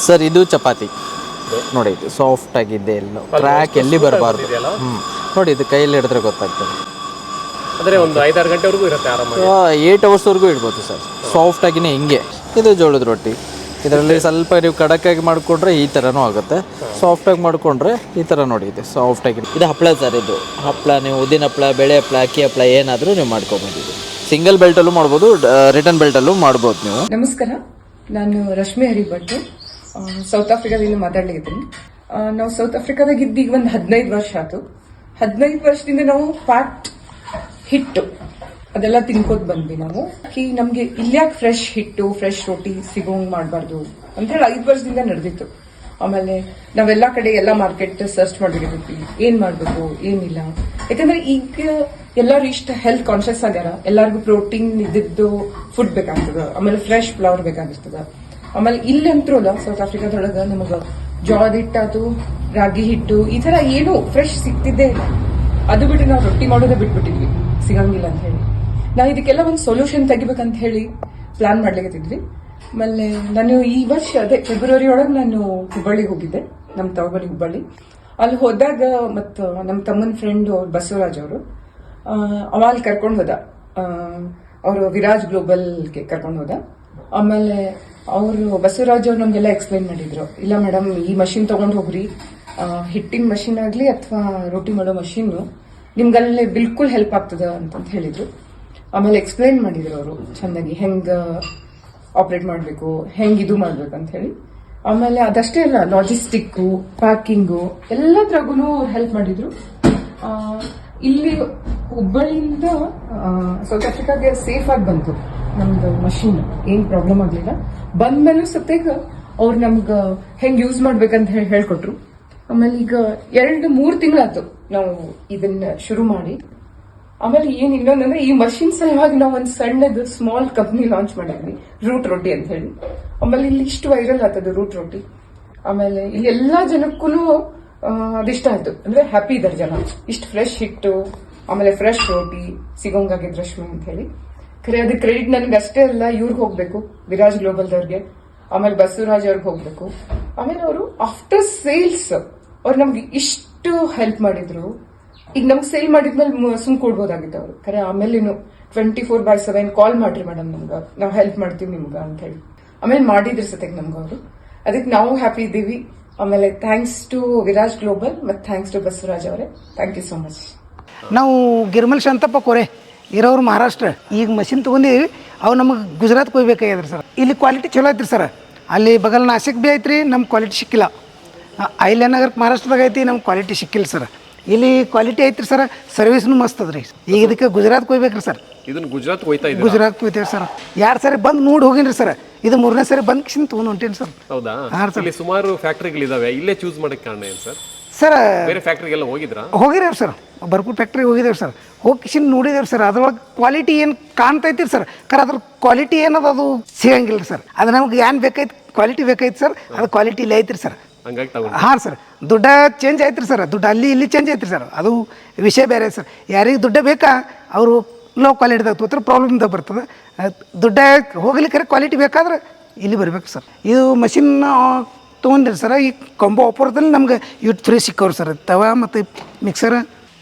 ಸರ್. ಇದು ಚಪಾತಿ ನೋಡಿ, ಇದು ಸಾಫ್ಟಾಗಿದೆ, ಎಲ್ಲ ಕ್ರ್ಯಾಕ್ ಎಲ್ಲಿ ಬರಬಾರ್ದು. ನೋಡಿ ಇದು ಕೈಯಲ್ಲಿ ಹಿಡಿದ್ರೆ ಗೊತ್ತಾಗ್ತದೆ. ಅಂದರೆ ಒಂದು 5-6 ಗಂಟೆವರೆಗೂ ಇರುತ್ತೆ ಆರಾಮಾಗಿ. 8 ಅವರ್ಸ್ವರೆಗೂ ಇಡ್ಬೋದು ಸರ್. ಸಾಫ್ಟಾಗಿನೇ ಹಿಂಗೆ. ಇದು ಜೋಳದ ರೊಟ್ಟಿ. ಇದರಲ್ಲಿ ಸ್ವಲ್ಪ ನೀವು ಕಡಕ್ಕಾಗಿ ಮಾಡಿಕೊಂಡ್ರೆ ಈ ಥರನೂ ಆಗುತ್ತೆ, ಸಾಫ್ಟಾಗಿ ಮಾಡಿಕೊಂಡ್ರೆ ಈ ಥರ ನೋಡಿ ಇದು ಸಾಫ್ಟಾಗಿ. ಇದು ಹಪ್ಪಳ ಸರ್. ಇದು ಹಪ್ಪಳ ನೀವು ಉದ್ದಿನ ಹಪ್ಪಳ, ಬೇಳೆ ಹಪ್ಪಳ, ಅಕ್ಕಿ ಹಪ್ಪಳ ಏನಾದರೂ ನೀವು ಮಾಡ್ಕೊಬೋದು. ಇದು ಸಿಂಗಲ್ ಬೆಲ್ಟಲ್ಲೂ ಮಾಡ್ಬೋದು, ರಿಟರ್ನ್ ಬೆಲ್ಟಲ್ಲೂ ಮಾಡ್ಬೋದು ನೀವು. ನಮಸ್ಕಾರ, ನಾನು ರಶ್ಮಿ ಹರಿಭಟ್, ಸೌತ್ ಆಫ್ರಿಕಾದಿಂದ ಮಾತಾಡ್ಲಿದ್ದೀನಿ. ನಾವು ಸೌತ್ ಆಫ್ರಿಕಾದಾಗ ಇದ್ದೀಗ ಒಂದು 15 ವರ್ಷ ಆಯ್ತು. 15 ವರ್ಷದಿಂದ ನಾವು ಪ್ಯಾಕ್ಟ್ ಹಿಟ್ಟು ಅದೆಲ್ಲ ತಿನ್ಕೋತ ಬಂದ್ವಿ ನಾವು. ನಮ್ಗೆ ಇಲ್ಯಾಕೆ ಫ್ರೆಶ್ ಹಿಟ್ಟು, ಫ್ರೆಶ್ ರೋಟಿ ಸಿಗೋಂಗ್ ಮಾಡಬಾರ್ದು ಅಂತ ಹೇಳಿ 5 ವರ್ಷದಿಂದ ನಡೆದಿತ್ತು. ಆಮೇಲೆ ನಾವೆಲ್ಲ ಕಡೆ ಎಲ್ಲ ಮಾರ್ಕೆಟ್ ಸರ್ಚ್ ಮಾಡಿರ್ತೀವಿ, ಏನ್ ಮಾಡ್ಬೇಕು ಏನಿಲ್ಲ. ಯಾಕಂದ್ರೆ ಈಗ ಎಲ್ಲರೂ ಇಷ್ಟ ಹೆಲ್ತ್ ಕಾನ್ಶಿಯಸ್ ಆಗ್ಯಾರ. ಎಲ್ಲರಿಗೂ ಪ್ರೋಟೀನ್ ಇದ್ದಿದ್ದು ಫುಡ್ ಬೇಕಾಗ್ತದ, ಆಮೇಲೆ ಫ್ರೆಶ್ ಫ್ಲವರ್ ಬೇಕಾಗಿರ್ತದ. ಆಮೇಲೆ ಇಲ್ಲಂತ್ರೂ ಅಲ್ಲ, ಸೌತ್ ಆಫ್ರಿಕಾದೊಳಗ ನಮಗ ಜೋಳದ ಹಿಟ್ಟಾತು, ರಾಗಿ ಹಿಟ್ಟು ಈ ತರ ಏನು ಫ್ರೆಶ್ ಸಿಗ್ತಿದ್ದೇ ಇಲ್ಲ. ಅದು ಬಿಟ್ಟು ನಾವು ರೊಟ್ಟಿ ಮಾಡೋದೇ ಬಿಟ್ಬಿಟ್ಟಿದ್ವಿ, ಸಿಗಂಗಿಲ್ಲ ಅಂತ ಹೇಳಿ. ನಾವು ಇದಕ್ಕೆಲ್ಲ ಒಂದು ಸೊಲ್ಯೂಷನ್ ತೆಗಿಬೇಕಂತ ಹೇಳಿ ಪ್ಲಾನ್ ಮಾಡ್ಲಿಕ್ಕಿದ್ವಿ. ಆಮೇಲೆ ನಾನು ಈ ವರ್ಷ ಅದೇ ಫೆಬ್ರವರಿ ಒಳಗೆ ನಾನು ಹುಬ್ಬಳ್ಳಿಗೆ ಹೋಗಿದ್ದೆ, ನಮ್ಮ ತವಬಳಿ ಹುಬ್ಬಳ್ಳಿ. ಅಲ್ಲಿ ಹೋದಾಗ ಮತ್ತು ನಮ್ಮ ತಮ್ಮನ ಫ್ರೆಂಡ್ ಬಸವರಾಜ್ ಅವರು ಅಲ್ಲಿ ಕರ್ಕೊಂಡು ಹೋದ. ಅವರು ವಿರಾಜ್ ಗ್ಲೋಬಲ್ಗೆ ಕರ್ಕೊಂಡು ಹೋದ. ಆಮೇಲೆ ಅವರು ಬಸವರಾಜ್ ಅವ್ರು ನಮಗೆಲ್ಲ ಎಕ್ಸ್ಪ್ಲೈನ್ ಮಾಡಿದ್ರು, ಇಲ್ಲ ಮೇಡಮ್ ಈ ಮಷಿನ್ ತಗೊಂಡು ಹೋಗ್ರಿ, ಹಿಟ್ಟಿನ ಮಷಿನ್ ಆಗಲಿ ಅಥವಾ ರೋಟಿ ಮಾಡೋ ಮಷಿನ್ನು ನಿಮ್ಗಲ್ಲೇ ಬಿಲ್ಕುಲ್ ಹೆಲ್ಪ್ ಆಗ್ತದ ಅಂತ ಹೇಳಿದ್ರು. ಆಮೇಲೆ ಎಕ್ಸ್ಪ್ಲೈನ್ ಮಾಡಿದ್ರು ಅವರು ಚೆನ್ನಾಗಿ, ಹೆಂಗ ಆಪರೇಟ್ ಮಾಡಬೇಕು, ಹೆಂಗ್ ಇದು ಮಾಡ್ಬೇಕು ಅಂತ ಹೇಳಿ. ಆಮೇಲೆ ಅದಷ್ಟೇ ಅಲ್ಲ, ಲಾಜಿಸ್ಟಿಕ್ಕು, ಪ್ಯಾಕಿಂಗು ಎಲ್ಲದ್ರಾಗೂ ಅವ್ರು ಹೆಲ್ಪ್ ಮಾಡಿದ್ರು. ಇಲ್ಲಿ ಹುಬ್ಬಳ್ಳಿಯಿಂದ ಸೌತ್ ಆಫ್ರಿಕಾಗೆ ಸೇಫ್ ಆಗಿ ಬಂತು ನಮ್ದು ಮಷಿನ್, ಏನ್ ಪ್ರಾಬ್ಲಮ್ ಆಗ್ಲಿಲ್ಲ. ಬಂದ್ಮೇಲೂ ಸತ್ಯಾಗ ಅವ್ರು ನಮ್ಗ ಹೆಂಗ್ ಯೂಸ್ ಮಾಡ್ಬೇಕಂತ ಹೇಳ್ಕೊಟ್ರು. ಆಮೇಲೆ ಈಗ 2-3 ತಿಂಗಳಾಯ್ತು ನಾವು ಇದನ್ನ ಶುರು ಮಾಡಿ. ಆಮೇಲೆ ಏನ್ ಇನ್ನೊಂದಂದ್ರೆ, ಈ ಮಷಿನ್ ಸಲುವಾಗಿ ನಾವು ಒಂದು ಸಣ್ಣದು ಸ್ಮಾಲ್ ಕಂಪ್ನಿ ಲಾಂಚ್ ಮಾಡಿದ್ವಿ, ರೂಟ್ ರೋಟಿ ಅಂತ ಹೇಳಿ. ಆಮೇಲೆ ಇಲ್ಲಿ ಇಷ್ಟು ವೈರಲ್ ಆಗ್ತದೆ ರೂಟ್ ರೋಟಿ. ಆಮೇಲೆ ಇಲ್ಲಿ ಎಲ್ಲಾ ಜನಕ್ಕೂ ಅದಿಷ್ಟ ಆಯ್ತು, ಅಂದ್ರೆ ಹ್ಯಾಪಿ ಇದಾರೆ ಜನ. ಇಷ್ಟು ಫ್ರೆಶ್ ಹಿಟ್ಟು, ಆಮೇಲೆ ಫ್ರೆಶ್ ರೋಟಿ ಸಿಗೋಂಗಾಗಿದ್ ರಶ್ಮಿ ಅಂತ ಹೇಳಿ. ಖರೆ ಅದ್ರ ಕ್ರೆಡಿಟ್ ನನ್ಗೆ ಅಷ್ಟೇ ಅಲ್ಲ, ಇವ್ರಿಗೆ ಹೋಗ್ಬೇಕು, ವಿರಾಜ್ ಗ್ಲೋಬಲ್ದವ್ರಿಗೆ, ಆಮೇಲೆ ಬಸವರಾಜ್ ಅವ್ರಿಗೆ ಹೋಗ್ಬೇಕು. ಆಮೇಲೆ ಅವರು ಆಫ್ಟರ್ ಸೇಲ್ಸ್ ಅವ್ರು ನಮ್ಗೆ ಇಷ್ಟು ಹೆಲ್ಪ್ ಮಾಡಿದ್ರು. ಈಗ ನಮ್ಗೆ ಸೇಲ್ ಮಾಡಿದ್ಮೇಲೆ ಸುಮ್ ಕೊಡ್ಬೋದಾಗಿತ್ತು ಅವರು. ಖರೆ ಆಮೇಲೆ 24/7 ಕಾಲ್ ಮಾಡ್ರಿ ಮೇಡಮ್, ನಮ್ಗೆ ನಾವು ಹೆಲ್ಪ್ ಮಾಡ್ತೀವಿ ನಿಮ್ಗೆ ಅಂತ ಹೇಳಿ. ಆಮೇಲೆ ಮಾಡಿದ್ರು ಸತ್ಯಕ್ಕೆ ನಮ್ಗೆ ಅವರು. ಅದಕ್ಕೆ ನಾವು ಹ್ಯಾಪಿ ಇದ್ದೀವಿ. ಆಮೇಲೆ ಥ್ಯಾಂಕ್ಸ್ ಟು ವಿರಾಜ್ ಗ್ಲೋಬಲ್ ಮತ್ತು ಥ್ಯಾಂಕ್ಸ್ ಟು ಬಸವರಾಜ್ ಅವರೇ. Thank you so much. ನಾವು ಗಿರ್ಮಲ್ ಶಾಂತಪ್ಪ ಕೋರೆ ಇರೋರು ಮಹಾರಾಷ್ಟ್ರ. ಈಗ ಮಷಿನ್ ತೊಗೊಂಡಿದ್ದೀವಿ, ಅವು ನಮಗೆ ಗುಜರಾತ್ಗೆ ಹೋಗ್ಬೇಕಾಗ್ಯದ್ರಿ ಸರ್. ಇಲ್ಲಿ ಕ್ವಾಲಿಟಿ ಚಲೋ ಐತ್ರಿ ಸರ್. ಅಲ್ಲಿ ಬಗಲ್ ನಾಸಿಕ್ ಭೀ ಐತ್ರಿ, ನಮ್ಗೆ ಕ್ವಾಲಿಟಿ ಸಿಕ್ಕಿಲ್ಲ. ಅಹಿಲ್ಯಾನಗರ್ ಮಹಾರಾಷ್ಟ್ರದಾಗ ಐತಿ, ನಮ್ಗೆ ಕ್ವಾಲಿಟಿ ಸಿಕ್ಕಿಲ್ಲ ಸರ್. ಇಲ್ಲಿ ಕ್ವಾಲಿಟಿ ಐತ್ರಿ ಸರ್, ಸರ್ವಿಸ್ನು ಮಸ್ತ್ ಅದ್ರಿ. ಈಗ ಇದಕ್ಕೆ ಗುಜರಾತ್ಗೆ ಹೋಗ್ಬೇಕ್ರಿ ಸರ್. ಇದನ್ನ ಗುಜರಾತ್ ಹೋಯ್ತಾ ಇದ್ದೀರಾ? ಗುಜರಾತ್ಗೆ ಹೋಗ್ತೇವೆ ಸರ್. 2 ಸರಿ ಬಂದು ನೋಡಿ ಹೋಗಿನ್ರಿ ಸರ್. ಇದು 3ನೇ ಸರಿ ಬಂದು ಕಿಶನ್ ತೊಗೊಂಡು ಹೊಂಟೇನಿ ಸರ್. ಹೌದಾ? ಇಲ್ಲಿ ಸುಮಾರು ಫ್ಯಾಕ್ಟ್ರಿಗಳಿದಾವೆ, ಇಲ್ಲೇ ಚೂಸ್ ಮಾಡಕ್ಕೆ ಕಾರಣ ಏನು ಸರ್? ಸರ್ ಬೇರೆ ಫ್ಯಾಕ್ಟ್ರಿಗೆಲ್ಲ ಹೋಗಿದ್ರಾ? ಹೋಗಿದ್ದೇವೆ ಸರ್, ಬರ್ಪೂರ್ ಫ್ಯಾಕ್ಟ್ರಿಗೆ ಹೋಗಿದ್ದೇವೆ ಸರ್. ಹೋಗಿ ಕಿಶನ್ ನೋಡಿದೇವೆ ಸರ್. ಅದ್ರೊಳಗೆ ಕ್ವಾಲಿಟಿ ಏನು ಕಾಣ್ತೈತಿ ಸರ್, ಖರೆ ಅದ್ರ ಕ್ವಾಲಿಟಿ ಏನದ ಅದು ಸಿಗಂಗಿಲ್ಲ ಸರ್. ಅದು ನಮ್ಗೆ ಏನು ಬೇಕಾಯ್ತು ಕ್ವಾಲಿಟಿ ಬೇಕಾಯ್ತು ಸರ್, ಅದು ಕ್ವಾಲಿಟಿ ಇಲ್ಲಿ ಐತ್ರಿ ಸರ್. ಹಂಗಾಗಿ ತಗೊಂಡು ಹಾಂ ಸರ್, ದುಡ್ಡ ಚೇಂಜ್ ಆಯ್ತು ಸರ್. ದುಡ್ಡು ಅಲ್ಲಿ ಇಲ್ಲಿ ಚೇಂಜ್ ಆಯ್ತು ಸರ್, ಅದು ವಿಷಯ ಬೇರೆ ಸರ್. ಯಾರಿಗೆ ದುಡ್ಡ ಬೇಕಾ ಅವರು ಲೋ ಕ್ವಾಲಿಟಿದಾಗ ತೋತ್ರ ಪ್ರಾಬ್ಲಮ್ದಾಗ ಬರ್ತದೆ. ದುಡ್ಡ ಹೋಗ್ಲಿಕ್ಕೆ ಕ್ವಾಲಿಟಿ ಬೇಕಾದ್ರೆ ಇಲ್ಲಿ ಬರ್ಬೇಕು ಸರ್. ಇದು ಮಷಿನ್ ತೊಗೊಂಡ್ರಿ ಸರ್. ಈ ಕಾಂಬೋ ಆಫರ್ದಲ್ಲಿ ನಮ್ಗೆ ಇವು ಫ್ರೀ ಸಿಕ್ಕವ್ರು ಸರ್, ತವ ಮತ್ತು ಮಿಕ್ಸರ್.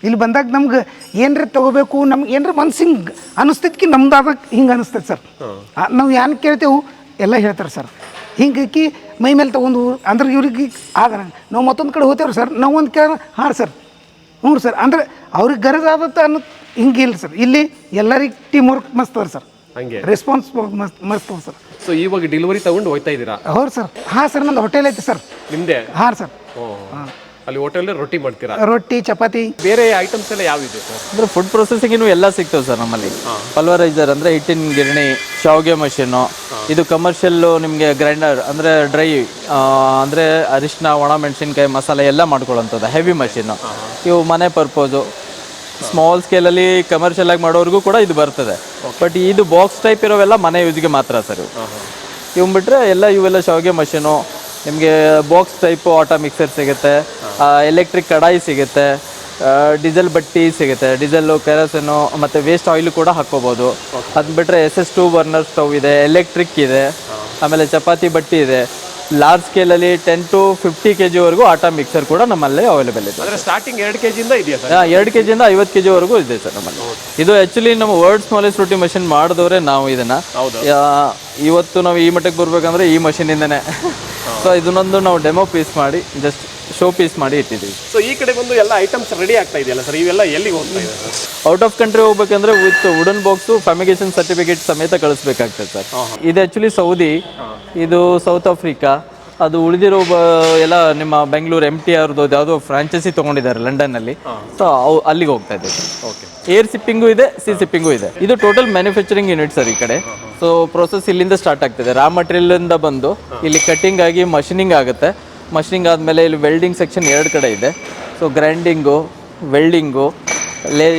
ಇಲ್ಲಿ ಬಂದಾಗ ನಮ್ಗೆ ಏನ್ರಿ ತೊಗೋಬೇಕು, ನಮ್ಗೆ ಏನ್ರಿ ಮನ್ಸು ಹಿಂಗೆ ಅನಿಸ್ತೈತಿ, ನಮ್ದಾದಾಗ ಹಿಂಗೆ ಅನಿಸ್ತೈತೆ ಸರ್. ನಾವು ಏನು ಕೇಳ್ತೇವೆ ಎಲ್ಲ ಹೇಳ್ತಾರೆ ಸರ್. ಹಿಂಗೆ ಮೈ ಮೇಲೆ ತೊಗೊಂಡು ಅಂದ್ರೆ ಇವ್ರಿಗೆ ಆದ್ರೆ ನಾವು ಮತ್ತೊಂದು ಕಡೆ ಹೋಗ್ತೇವ್ರಿ ಸರ್. ನಾವು ಒಂದು ಕೇಳ ಹಾಂ ಸರ್, ಹ್ಞೂ ಸರ್, ಅಂದ್ರೆ ಅವ್ರಿಗೆ ಗರಜ್ ಆದತ್ತ ಅನ್ನೋ ಹಿಂಗೆ ಇಲ್ಲ ಸರ್. ಇಲ್ಲಿ ಎಲ್ಲರಿಗೆ ಟೀಮ್ ವರ್ಕ್ ಮಸ್ತ್ ಅದ ಸರ್, ಹಂಗೆ ರೆಸ್ಪಾನ್ಸ್ ಮಸ್ತ್ ಅದ ಸರ್. ಸೊ ಇವಾಗ ಡೆಲಿವರಿ ತಗೊಂಡು ಹೋಗ್ತಾ ಇದ್ದೀರಾ? ಹೌದು ಸರ್. ಹಾಂ ಸರ್, ನಂದು ಹೋಟೆಲ್ ಐತೆ ಸರ್. ನಿಮ್ದೇ? ಹಾಂ ಸರ್. ಅಲ್ಲಿ ಹೋಟೆಲ್ ರೊಟ್ಟಿ ಮಾಡ್ತೀರಾ? ರೊಟ್ಟಿ, ಚಪಾತಿ, ಬೇರೆ ಐಟಮ್ಸ್ ಎಲ್ಲ ಯಾವಿದೆ ಸರ್? ಅಂದರೆ ಫುಡ್ ಪ್ರೊಸೆಸಿಂಗ್ ಎಲ್ಲ ಸಿಗ್ತವೆ ಸರ್ ನಮ್ಮಲ್ಲಿ. ಪಲ್ವರೈಸರ್ ಅಂದರೆ ಹಿಟ್ಟಿನ ಗಿರಣಿ, ಶಾವಿಗೆ ಮಷೀನು. ಇದು ಕಮರ್ಷಿಯಲ್ಲು ನಿಮಗೆ ಗ್ರೈಂಡರ್ ಅಂದರೆ ಡ್ರೈ ಅಂದರೆ ಅರಿಶಿನ, ಒಣ ಮೆಣಸಿನ್ಕಾಯಿ, ಮಸಾಲೆ ಎಲ್ಲ ಮಾಡ್ಕೊಳ್ಳೋಂಥದ್ದು ಹೆವಿ ಮಷೀನು. ಇವು ಮನೆ ಪರ್ಪೋಸು, ಸ್ಮಾಲ್ ಸ್ಕೇಲಲ್ಲಿ ಕಮರ್ಷಿಯಲ್ ಆಗಿ ಮಾಡೋರಿಗೂ ಕೂಡ ಇದು ಬರ್ತದೆ. ಬಟ್ ಇದು ಬಾಕ್ಸ್ ಟೈಪ್ ಇರೋವೆಲ್ಲ ಮನೆ ಯೂಸ್ಗೆ ಮಾತ್ರ ಸರ್ ಇವು. ಇವು ಬಿಟ್ಟರೆ ಇವೆಲ್ಲ ಶಾವಿಗೆ ಮಷೀನು, ನಿಮಗೆ ಬಾಕ್ಸ್ ಟೈಪು ಆಟೋ ಮಿಕ್ಸರ್ ಸಿಗುತ್ತೆ, ಎಲೆಕ್ಟ್ರಿಕ್ ಕಡಾಯಿ ಸಿಗುತ್ತೆ, ಡೀಸೆಲ್ ಬಟ್ಟಿ ಸಿಗುತ್ತೆ, ಡೀಸೆಲ್ಲು, ಕೆರೋಸಿನು ಮತ್ತು ವೇಸ್ಟ್ ಆಯಿಲು ಕೂಡ ಹಾಕ್ಕೋಬೋದು. ಅದು ಬಿಟ್ಟರೆ SS2 ಬರ್ನರ್ ಸ್ಟವ್ ಇದೆ, ಎಲೆಕ್ಟ್ರಿಕ್ ಇದೆ, ಆಮೇಲೆ ಚಪಾತಿ ಬಟ್ಟಿ ಇದೆ. ಲಾರ್ಜ್ ಸ್ಕೇಲಲ್ಲಿ 10 to 50 kg ಆಟೋ ಮಿಕ್ಸರ್ ಕೂಡ ನಮ್ಮಲ್ಲಿ ಅವೈಲೇಬಲ್ ಇದೆ. ಅಂದರೆ ಸ್ಟಾರ್ಟಿಂಗ್ 2 kg ಇಂದ ಇದೆಯಾ ಸರ್? 2 kg ಇಂದ 50 kg ಇದೆ ಸರ್ ನಮ್ಮಲ್ಲಿ. ಇದು ಆ್ಯಕ್ಚುಲಿ ನಮ್ಮ ವರ್ಲ್ಡ್ ಸ್ಮಾಲೆಸ್ಟ್ ರೊಟ್ಟಿ ಮಷಿನ್ ಮಾಡಿದವರೇ ನಾವು ಇದನ್ನು. ಇವತ್ತು ನಾವು ಈ ಮಟ್ಟಕ್ಕೆ ಬರಬೇಕಂದ್ರೆ ಈ ಮಷಿನಿಂದನೇ. ಸೊ ಇದನ್ನೊಂದು ನಾವು ಡೆಮೋ ಪೀಸ್ ಮಾಡಿ ಜಸ್ಟ್ ಶೋ ಪೀಸ್ ಮಾಡಿ ಇಟ್ಟಿದ್ದೀವಿ. ಸೊ ಈ ಕಡೆ ಬಂದು ಎಲ್ಲ ಐಟಮ್ಸ್ ರೆಡಿ ಆಗ್ತಾ ಇದೆಯಲ್ಲ ಸರ್, ಇವೆಲ್ಲ ಎಲ್ಲಿಗೆ ಹೋಗ್ತಾ ಇದೆ ಸರ್? ಔಟ್ ಆಫ್ ಕಂಟ್ರಿ ಹೋಗ್ಬೇಕಂದ್ರೆ ವಿತ್ ವುಡನ್ ಬಾಕ್ಸು ಫ್ಯಾಮಿಗೇಷನ್ ಸರ್ಟಿಫಿಕೇಟ್ ಸಮೇತ ಕಳಿಸ್ಬೇಕಾಗ್ತದೆ ಸರ್. ಇದು ಆ್ಯಕ್ಚುಲಿ ಸೌದಿ, ಇದು ಸೌತ್ ಆಫ್ರಿಕಾ, ಅದು ಉಳಿದಿರೋ ಎಲ್ಲ ನಿಮ್ಮ ಬೆಂಗಳೂರು MT ಅವ್ರದ್ದು ಯಾವುದೋ ಫ್ರಾಂಚೈಸಿ ತೊಗೊಂಡಿದ್ದಾರೆ ಲಂಡನ್ನಲ್ಲಿ. ಸೊ ಅಲ್ಲಿಗೆ ಹೋಗ್ತಾ ಇದೆ. ಓಕೆ. ಏರ್ ಸಿಪ್ಪಿಂಗು ಇದೆ, ಸಿ ಸಿಪ್ಪಿಂಗು ಇದೆ. ಇದು ಟೋಟಲ್ ಮ್ಯಾನುಫ್ಯಾಕ್ಚರಿಂಗ್ ಯೂನಿಟ್ ಸರ್ ಈ ಕಡೆ. ಸೊ ಪ್ರೋಸೆಸ್ ಇಲ್ಲಿಂದ ಸ್ಟಾರ್ಟ್ ಆಗ್ತದೆ. ರಾ ಮಟೀರಿಯಲಿಂದ ಬಂದು ಇಲ್ಲಿ ಕಟ್ಟಿಂಗ್ ಆಗಿ ಮಷಿನಿಂಗ್ ಆಗುತ್ತೆ. ಮಷಿನಿಂಗ್ ಆದಮೇಲೆ ಇಲ್ಲಿ ವೆಲ್ಡಿಂಗ್ ಸೆಕ್ಷನ್ 2 ಕಡೆ ಇದೆ. ಸೊ ಗ್ರೈಂಡಿಂಗು, ವೆಲ್ಡಿಂಗು,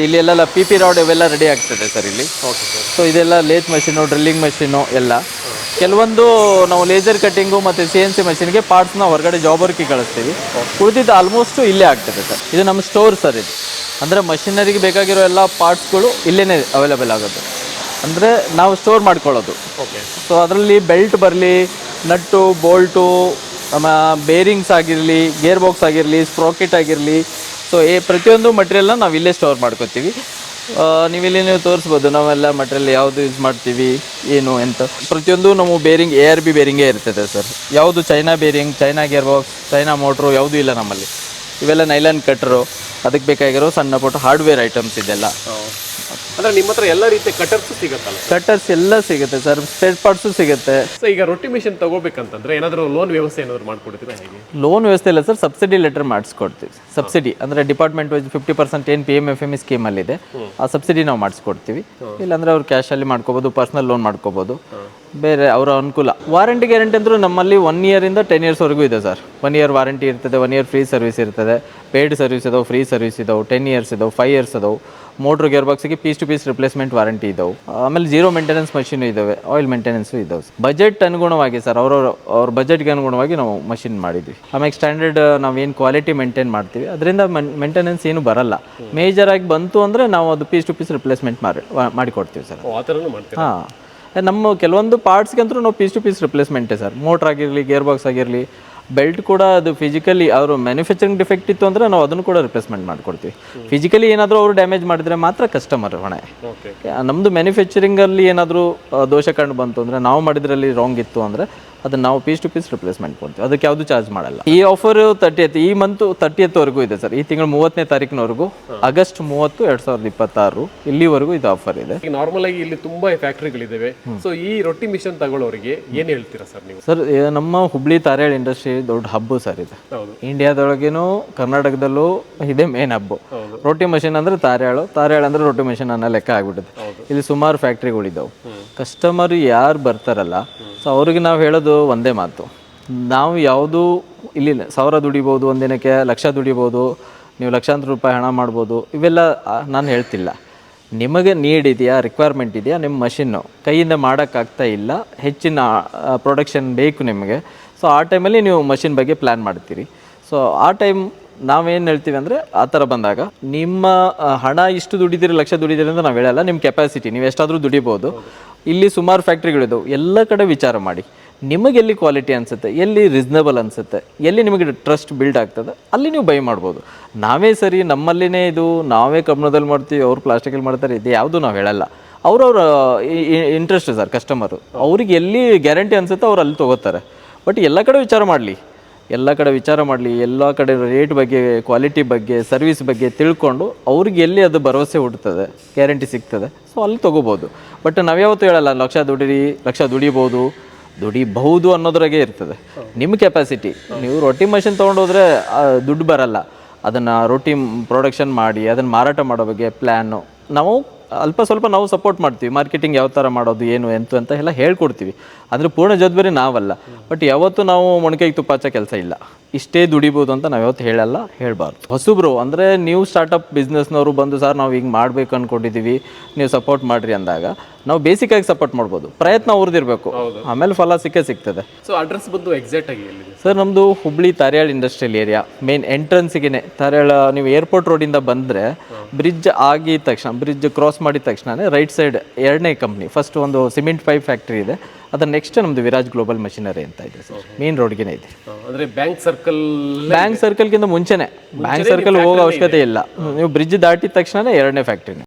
ಇಲ್ಲೆಲ್ಲ PP ರಾಡ್ ಇವೆಲ್ಲ ರೆಡಿ ಆಗ್ತದೆ ಸರ್ ಇಲ್ಲಿ. Okay sir. ಸೊ ಇದೆಲ್ಲ ಲೇತ್ ಮಷೀನು, ಡ್ರಿಲ್ಲಿಂಗ್ ಮಷೀನು ಎಲ್ಲ. ಕೆಲವೊಂದು ನಾವು ಲೇಸರ್ ಕಟ್ಟಿಂಗು ಮತ್ತು CNC ಮಷೀನ್ಗೆ ಪಾರ್ಟ್ಸ್ನ ಹೊರಗಡೆ ಜಾಬ್ ವರ್ಕಿಗೆ ಕಳಿಸ್ತೀವಿ. ಉಳಿದಿದ್ದು ಆಲ್ಮೋಸ್ಟು ಇಲ್ಲೇ ಆಗ್ತದೆ ಸರ್. ಇದು ನಮ್ಮ ಸ್ಟೋರ್ ಸರ್ ಇದು. ಅಂದರೆ ಮಷಿನರಿಗೆ ಬೇಕಾಗಿರೋ ಎಲ್ಲ ಪಾರ್ಟ್ಸ್ಗಳು ಇಲ್ಲೇ ಅವೈಲೇಬಲ್ ಆಗೋದು. ಅಂದರೆ ನಾವು ಸ್ಟೋರ್ ಮಾಡ್ಕೊಳ್ಳೋದು. ಓಕೆ. ಸೊ ಅದರಲ್ಲಿ ಬೆಲ್ಟ್ ಬರಲಿ, ನಟ್ಟು, ಬೋಲ್ಟು, ಬೇರಿಂಗ್ಸ್ ಆಗಿರಲಿ, ಗೇರ್ ಬಾಕ್ಸ್ ಆಗಿರಲಿ, ಸ್ಪ್ರಾಕೆಟ್ ಆಗಿರಲಿ, ಸೊ ಪ್ರತಿಯೊಂದು ಮಟೀರಿಯಲ್ನ ನಾವು ಇಲ್ಲೇ ಸ್ಟೋರ್ ಮಾಡ್ಕೊತೀವಿ. ನೀವು ತೋರಿಸ್ಬೋದು ನಾವೆಲ್ಲ ಮಟೀರಿಯಲ್ ಯಾವುದು ಯೂಸ್ ಮಾಡ್ತೀವಿ, ಏನು ಅಂತ. ಪ್ರತಿಯೊಂದು ನಾವು ಬೇರಿಂಗ್ ARB ಬೇರಿಂಗೇ ಇರ್ತದೆ ಸರ್. ಯಾವುದು China bearing, China gear box, China motor ಯಾವುದೂ ಇಲ್ಲ ನಮ್ಮಲ್ಲಿ. ಇವೆಲ್ಲ ನೈಲಾನ್ ಕಟ್ರು, ಅದಕ್ಕೆ ಬೇಕಾಗಿರೋ ಸಣ್ಣ ಪುಟ್ಟ ಹಾರ್ಡ್ವೇರ್ ಐಟಮ್ಸ್ ಇದೆಲ್ಲ. ಅಂದರೆ ನಿಮ್ಮ ಹತ್ರ ಎಲ್ಲ ರೀತಿಯ ಕಟರ್ಸ್ ಸಿಗುತ್ತಲ್ಲ? ಕಟರ್ಸ್ ಎಲ್ಲ ಸಿಗುತ್ತೆ ಸರ್, ಸ್ಪೇರ್ ಪಾರ್ಟ್ಸು ಸಿಗುತ್ತೆ. ಸೊ ಈಗ ರೊಟ್ಟಿ ಮಿಷನ್ ತಗೋಬೇಕಂತಂದ್ರೆ ಏನಾದರೂ ಲೋನ್ ವ್ಯವಸ್ಥೆ ಏನಾದರೂ ಮಾಡ್ಕೊಡ್ತೀರಾ ಹೇಗೆ? ಲೋನ್ ವ್ಯವಸ್ಥೆ ಇಲ್ಲ ಸರ್, ಸಬ್ಸಿಡಿ ಲೆಟರ್ ಮಾಡಿಸ್ಕೊಡ್ತೀವಿ. ಸಬ್ಸಿಡಿ ಅಂದರೆ ಡಿಪಾರ್ಟ್ಮೆಂಟ್ ವೈಸ್ 50% ಏನು PMFME ಸ್ಕೀಮಲ್ಲಿದೆ ಆ ಸಬ್ಸಿಡಿ ನಾವು ಮಾಡಿಸ್ಕೊಡ್ತೀವಿ. ಇಲ್ಲಾಂದರೆ ಅವ್ರು ಕ್ಯಾಶಲ್ಲಿ ಮಾಡ್ಕೋಬೋದು, ಪರ್ಸ್ನಲ್ ಲೋನ್ ಮಾಡ್ಕೋಬೋದು, ಬೇರೆ ಅವರ ಅನುಕೂಲ. ವಾರಂಟಿ ಗ್ಯಾರಂಟಿ ಅಂದರೂ ನಮ್ಮಲ್ಲಿ 1 year-ಇಂದ 10 years-ವರೆಗೂ ಇದೆ ಸರ್. 1 year ವಾರಂಟಿ ಇರ್ತದೆ, 1 year ಫ್ರೀ ಸರ್ವಿಸ್ ಇರ್ತದೆ, ಪೇಯ್ಡ್ ಸರ್ವಿಸ್ ಇದಾವೆ, ಫ್ರೀ ಸರ್ವಿಸ್ ಇದಾವೆ, 10 years ಇದಾವೆ, 5 years ಇದಾವೆ. ಮೋಟ್ರ್ ಗೇರ್ ಬಾಕ್ಸಿಗೆ piece to piece replacement warranty ಇದಾವೆ. ಆಮೇಲೆ 0 ಮೇಂಟೆನೆನ್ಸ್ ಮಷೀನು ಇದ್ದಾವೆ, ಆಯಿಲ್ ಮೇಂಟೆನೆನ್ಸು ಇದ್ದಾವೆ. ಬಜೆಟ್ ಅನುಗುಣವಾಗಿ ಸರ್, ಅವ್ರ ಬಜೆಟ್ಗೆ ಅನುಗುಣವಾಗಿ ನಾವು ಮಷಿನ್ ಮಾಡಿದ್ವಿ. ಆಮೇಲೆ ಸ್ಟ್ಯಾಂಡರ್ಡ್ ನಾವೇನು ಕ್ವಾಲಿಟಿ ಮೇಂಟೈನ್ ಮಾಡ್ತೀವಿ ಅದರಿಂದ ಮೇಂಟೆನೆನ್ಸ್ ಏನು ಬರಲ್ಲ. ಮೇಜರಾಗಿ ಬಂತು ಅಂದರೆ ನಾವು ಅದು ಪೀಸ್ ಟು ಪೀಸ್ ರಿಪ್ಲೇಸ್ಮೆಂಟ್ ಮಾಡಿಕೊಡ್ತೀವಿ ಸರ್. ಆ ಥರನೂ ಮಾಡ್ತೀವಿ. ಹಾಂ, ನಮ್ಮ ಕೆಲವೊಂದು ಪಾರ್ಟ್ಸ್ಗಂತೂ ನಾವು ಪೀಸ್ ಟು ಪೀಸ್ ರಿಪ್ಲೇಸ್ಮೆಂಟೇ ಸರ್. ಮೋಟ್ರ್ ಆಗಿರಲಿ, ಗೇರ್ ಬಾಕ್ಸ್ ಆಗಿರಲಿ, ಬೆಲ್ಟ್ ಕೂಡ ಅದು ಫಿಸಿಕಲಿ ಅವರು ಮ್ಯಾನುಫ್ಯಾಕ್ಚರಿಂಗ್ ಡಿಫೆಕ್ಟ್ ಇತ್ತು ಅಂದರೆ ನಾವು ಅದನ್ನು ಕೂಡ ರಿಪ್ಲೇಸ್ಮೆಂಟ್ ಮಾಡಿಕೊಡ್ತೀವಿ. ಫಿಸಿಕಲಿ ಏನಾದರೂ ಅವರು ಡ್ಯಾಮೇಜ್ ಮಾಡಿದರೆ ಮಾತ್ರ ಕಸ್ಟಮರ್ ಹೊಣೆ. ನಮ್ಮದು ಮ್ಯಾನುಫ್ಯಾಕ್ಚರಿಂಗಲ್ಲಿ ಏನಾದರೂ ದೋಷ ಕಂಡು ಬಂತು ಅಂದರೆ, ನಾವು ಮಾಡಿದ್ರಲ್ಲಿ ರಾಂಗ್ ಇತ್ತು ಅಂದರೆ ಅದನ್ನು ನಾವು ಪೀಸ್ ಟು ಪೀಸ್ ರಿಪ್ಲೇಸ್ಮೆಂಟ್ ಕೊಡ್ತೀವಿ. ಅದಕ್ಕೆ ಯಾವುದು ಚಾರ್ಜ್ ಮಾಡಲ್ಲ. ಈ ಆಫರು 30th, ಈ ಮಂತು 30th ವರೆಗೂ ಇದೆ ಸರ್. ಈ ತಿಂಗಳು 30ನೇ ತಾರೀಕಿನವರೆಗೂ, ಆಗಸ್ಟ್ 30, 2026 ಇಲ್ಲಿವರೆಗೂ ಇದು ಆಫರ್ ಇದೆ. ಈಗ ನಾರ್ಮಲ್ ಆಗಿ ಇಲ್ಲಿ ತುಂಬಾ ಫ್ಯಾಕ್ಟ್ರಿಗಳಿದ್ದಾವೆ. ಸೊ ಈ ರೊಟ್ಟಿ ಮಿಷನ್ ತಗೊಳ್ಳೋರಿಗೆ ಏನು ಹೇಳ್ತೀರಾ ಸರ್ ನೀವು? ಸರ್, ನಮ್ಮ ಹುಬ್ಳಿ ತಾರ್ಯಾಳ ಇಂಡಸ್ಟ್ರಿ ದೊಡ್ಡ ಹಬ್ಬು ಸರ್ ಇದು. ಇಂಡಿಯಾದೊಳಗೇನು ಕರ್ನಾಟಕದಲ್ಲೂ ಇದೇ ಮೇನ್ ಹಬ್ಬು. ರೊಟ್ಟಿ ಮಷಿನ್ ಅಂದರೆ ತಾರ್ಯಾಳ ಅಂದರೆ ರೊಟ್ಟಿ ಮಷಿನ್ ಅನ್ನೋ ಲೆಕ್ಕ ಆಗ್ಬಿಟ್ಟಿದೆ. ಇಲ್ಲಿ ಸುಮಾರು ಫ್ಯಾಕ್ಟ್ರಿಗಳಿದ್ದಾವೆ. ಕಸ್ಟಮರ್ ಯಾರು ಬರ್ತಾರಲ್ಲ, ಸೊ ಅವ್ರಿಗೆ ನಾವು ಹೇಳೋದು ಒಂದೇ ಮಾತು, ನಾವು ಯಾವುದು ಇಲ್ಲಿ 1000 ದುಡಿಬೋದು, ಒಂದಿನಕ್ಕೆ 1,00,000 ದುಡಿಬೋದು, ನೀವು ಲಕ್ಷಾಂತರ ರೂಪಾಯಿ ಹಣ ಮಾಡ್ಬೋದು, ಇವೆಲ್ಲ ನಾನು ಹೇಳ್ತಿಲ್ಲ. ನಿಮಗೆ ನೀಡ್ ಇದೆಯಾ, ರಿಕ್ವೈರ್ಮೆಂಟ್ ಇದೆಯಾ, ನಿಮ್ಮ ಮಷಿನ್ನು ಕೈಯಿಂದ ಮಾಡೋಕ್ಕಾಗ್ತಾ ಇಲ್ಲ, ಹೆಚ್ಚಿನ ಪ್ರೊಡಕ್ಷನ್ ಬೇಕು ನಿಮಗೆ, ಸೊ ಆ ಟೈಮಲ್ಲಿ ನೀವು ಮಷಿನ್ ಬಗ್ಗೆ ಪ್ಲ್ಯಾನ್ ಮಾಡ್ತೀರಿ. ಸೊ ಆ ಟೈಮ್ ನಾವೇನು ಹೇಳ್ತೀವಿ ಅಂದರೆ, ಆ ಥರ ಬಂದಾಗ ನಿಮ್ಮ ಹಣ ಇಷ್ಟು ದುಡಿದಿರಿ, 1,00,000 ದುಡಿದಿರಿ ಅಂತ ನಾವು ಹೇಳಲ್ಲ. ನಿಮ್ಮ ಕೆಪಾಸಿಟಿ ನೀವು ಎಷ್ಟಾದರೂ ದುಡಿಬೋದು. ಇಲ್ಲಿ ಸುಮಾರು ಫ್ಯಾಕ್ಟ್ರಿಗಳಿದ್ದಾವೆ, ಎಲ್ಲ ಕಡೆ ವಿಚಾರ ಮಾಡಿ. ನಿಮಗೆ ಎಲ್ಲಿ ಕ್ವಾಲಿಟಿ ಅನಿಸುತ್ತೆ, ಎಲ್ಲಿ ರೀಸ್ನಬಲ್ ಅನಿಸುತ್ತೆ, ಎಲ್ಲಿ ನಿಮಗೆ ಟ್ರಸ್ಟ್ ಬಿಲ್ಡ್ ಆಗ್ತದೆ, ಅಲ್ಲಿ ನೀವು ಬೈ ಮಾಡ್ಬೋದು. ನಾವೇ ಸರಿ, ನಮ್ಮಲ್ಲಿನೇ ಇದು ನಾವೇ ಕಬ್ಬಿಣದಲ್ಲಿ ಮಾಡ್ತೀವಿ, ಅವ್ರು ಪ್ಲಾಸ್ಟಿಕಲ್ಲಿ ಮಾಡ್ತಾರೆ, ಇದು ಯಾವುದು ನಾವು ಹೇಳಲ್ಲ. ಅವ್ರವ್ರ ಇಂಟ್ರೆಸ್ಟ್ ಸರ್ ಕಸ್ಟಮರು. ಅವ್ರಿಗೆ ಎಲ್ಲಿ ಗ್ಯಾರಂಟಿ ಅನಿಸುತ್ತೆ ಅವ್ರು ಅಲ್ಲಿ ತೊಗೋತಾರೆ. ಬಟ್ ಎಲ್ಲ ಕಡೆ ವಿಚಾರ ಮಾಡಲಿ, ಎಲ್ಲ ಕಡೆ ರೇಟ್ ಬಗ್ಗೆ, ಕ್ವಾಲಿಟಿ ಬಗ್ಗೆ, ಸರ್ವಿಸ್ ಬಗ್ಗೆ ತಿಳ್ಕೊಂಡು ಅವ್ರಿಗೆ ಎಲ್ಲಿ ಅದು ಭರವಸೆ ಹುಡ್ತದೆ, ಗ್ಯಾರಂಟಿ ಸಿಗ್ತದೆ, ಸೊ ಅಲ್ಲಿ ತೊಗೋಬೋದು. ಬಟ್ ನಾವ್ಯಾವತ್ತೂ ಹೇಳಲ್ಲ 1,00,000 ದುಡಿಬಹುದು ಅನ್ನೋದ್ರಾಗೆ ಇರ್ತದೆ. ನಿಮ್ಮ ಕೆಪಾಸಿಟಿ, ನೀವು ರೊಟ್ಟಿ ಮಷಿನ್ ತೊಗೊಂಡೋದ್ರೆ ದುಡ್ಡು ಬರಲ್ಲ. ಅದನ್ನು ರೊಟ್ಟಿ ಪ್ರೊಡಕ್ಷನ್ ಮಾಡಿ ಅದನ್ನು ಮಾರಾಟ ಮಾಡೋ ಬಗ್ಗೆ ಪ್ಲ್ಯಾನು ನಾವು ಅಲ್ಪ ಸ್ವಲ್ಪ ನಾವು ಸಪೋರ್ಟ್ ಮಾಡ್ತೀವಿ. ಮಾರ್ಕೆಟಿಂಗ್ ಯಾವ ಥರ ಮಾಡೋದು, ಏನು ಎಂತು ಅಂತ ಎಲ್ಲ ಹೇಳ್ಕೊಡ್ತೀವಿ. ಅಂದರೆ ಪೂರ್ಣ ಜವಾಬ್ದಾರಿ ನಾವಲ್ಲ. ಬಟ್ ಯಾವತ್ತೂ ನಾವು ಮೊಣಕೈಗೆ ತುಪ್ಪ ಹಚ್ಚೋ ಕೆಲಸ ಇಲ್ಲ. ಇಷ್ಟೇ ದುಡಿಬೋದು ಅಂತ ನಾವು ಯಾವತ್ತು ಹೇಳಲ್ಲ, ಹೇಳಬಾರ್ದು. ಹೊಸಬ್ರು ಅಂದರೆ ನೀವು ಸ್ಟಾರ್ಟಪ್ ಬಿಸ್ನೆಸ್ನವರು ಬಂದು ಸರ್ ನಾವು ಹಿಂಗೆ ಮಾಡಬೇಕು ಅಂದ್ಕೊಂಡಿದ್ದೀವಿ, ನೀವು ಸಪೋರ್ಟ್ ಮಾಡಿರಿ ಅಂದಾಗ ನಾವು ಬೇಸಿಕಾಗಿ ಸಪೋರ್ಟ್ ಮಾಡ್ಬೋದು. ಪ್ರಯತ್ನ ಅವ್ರದ್ದಿರಬೇಕು, ಆಮೇಲೆ ಫಲ ಸಿಗ್ತದೆ. ಸೊ ಅಡ್ರೆಸ್ ಬಂದು ಎಕ್ಸಾಕ್ಟ್ ಆಗಿ ಎಲ್ಲಿದೆ? ಸರ್ ನಮ್ಮದು ಹುಬ್ಳಿ ತಾರ್ಯಾಳ್ ಇಂಡಸ್ಟ್ರಿಯಲ್ ಏರಿಯಾ, ಮೇನ್ ಎಂಟ್ರೆನ್ಸಿಗೆ ತಾರ್ಯಾಳ. ನೀವು ಏರ್ಪೋರ್ಟ್ ರೋಡಿಂದ ಬಂದರೆ ಬ್ರಿಡ್ಜ್ ಆಗಿದ ತಕ್ಷಣ, ಬ್ರಿಡ್ಜ್ ಕ್ರಾಸ್ ಮಾಡಿದ ತಕ್ಷಣನೇ ರೈಟ್ ಸೈಡ್ 2ನೇ ಕಂಪ್ನಿ, ಫಸ್ಟ್ ಒಂದು ಸಿಮೆಂಟ್ ಪೈಪ್ ಫ್ಯಾಕ್ಟ್ರಿ ಇದೆ, ಅದರ ನೆಕ್ಸ್ಟ್ ನಮ್ಮದು ವಿರಾಜ್ ಗ್ಲೋಬಲ್ ಮಷಿನರಿ ಅಂತ ಇದೆ ಸರ್, ಮೇನ್ ರೋಡ್ಗೆ ಇದೆ. ಅಂದ್ರೆ ಬ್ಯಾಂಕ್ ಸರ್ಕಲ್ಗಿಂತ ಮುಂಚೆನೆ, ಬ್ಯಾಂಕ್ ಸರ್ಕಲ್ ಹೋಗೋ ಅವಶ್ಯಕತೆ ಇಲ್ಲ. ನೀವು ಬ್ರಿಡ್ಜ್ ದಾಟಿದ ತಕ್ಷಣ 2ನೇ ಫ್ಯಾಕ್ಟ್ರಿನೇ.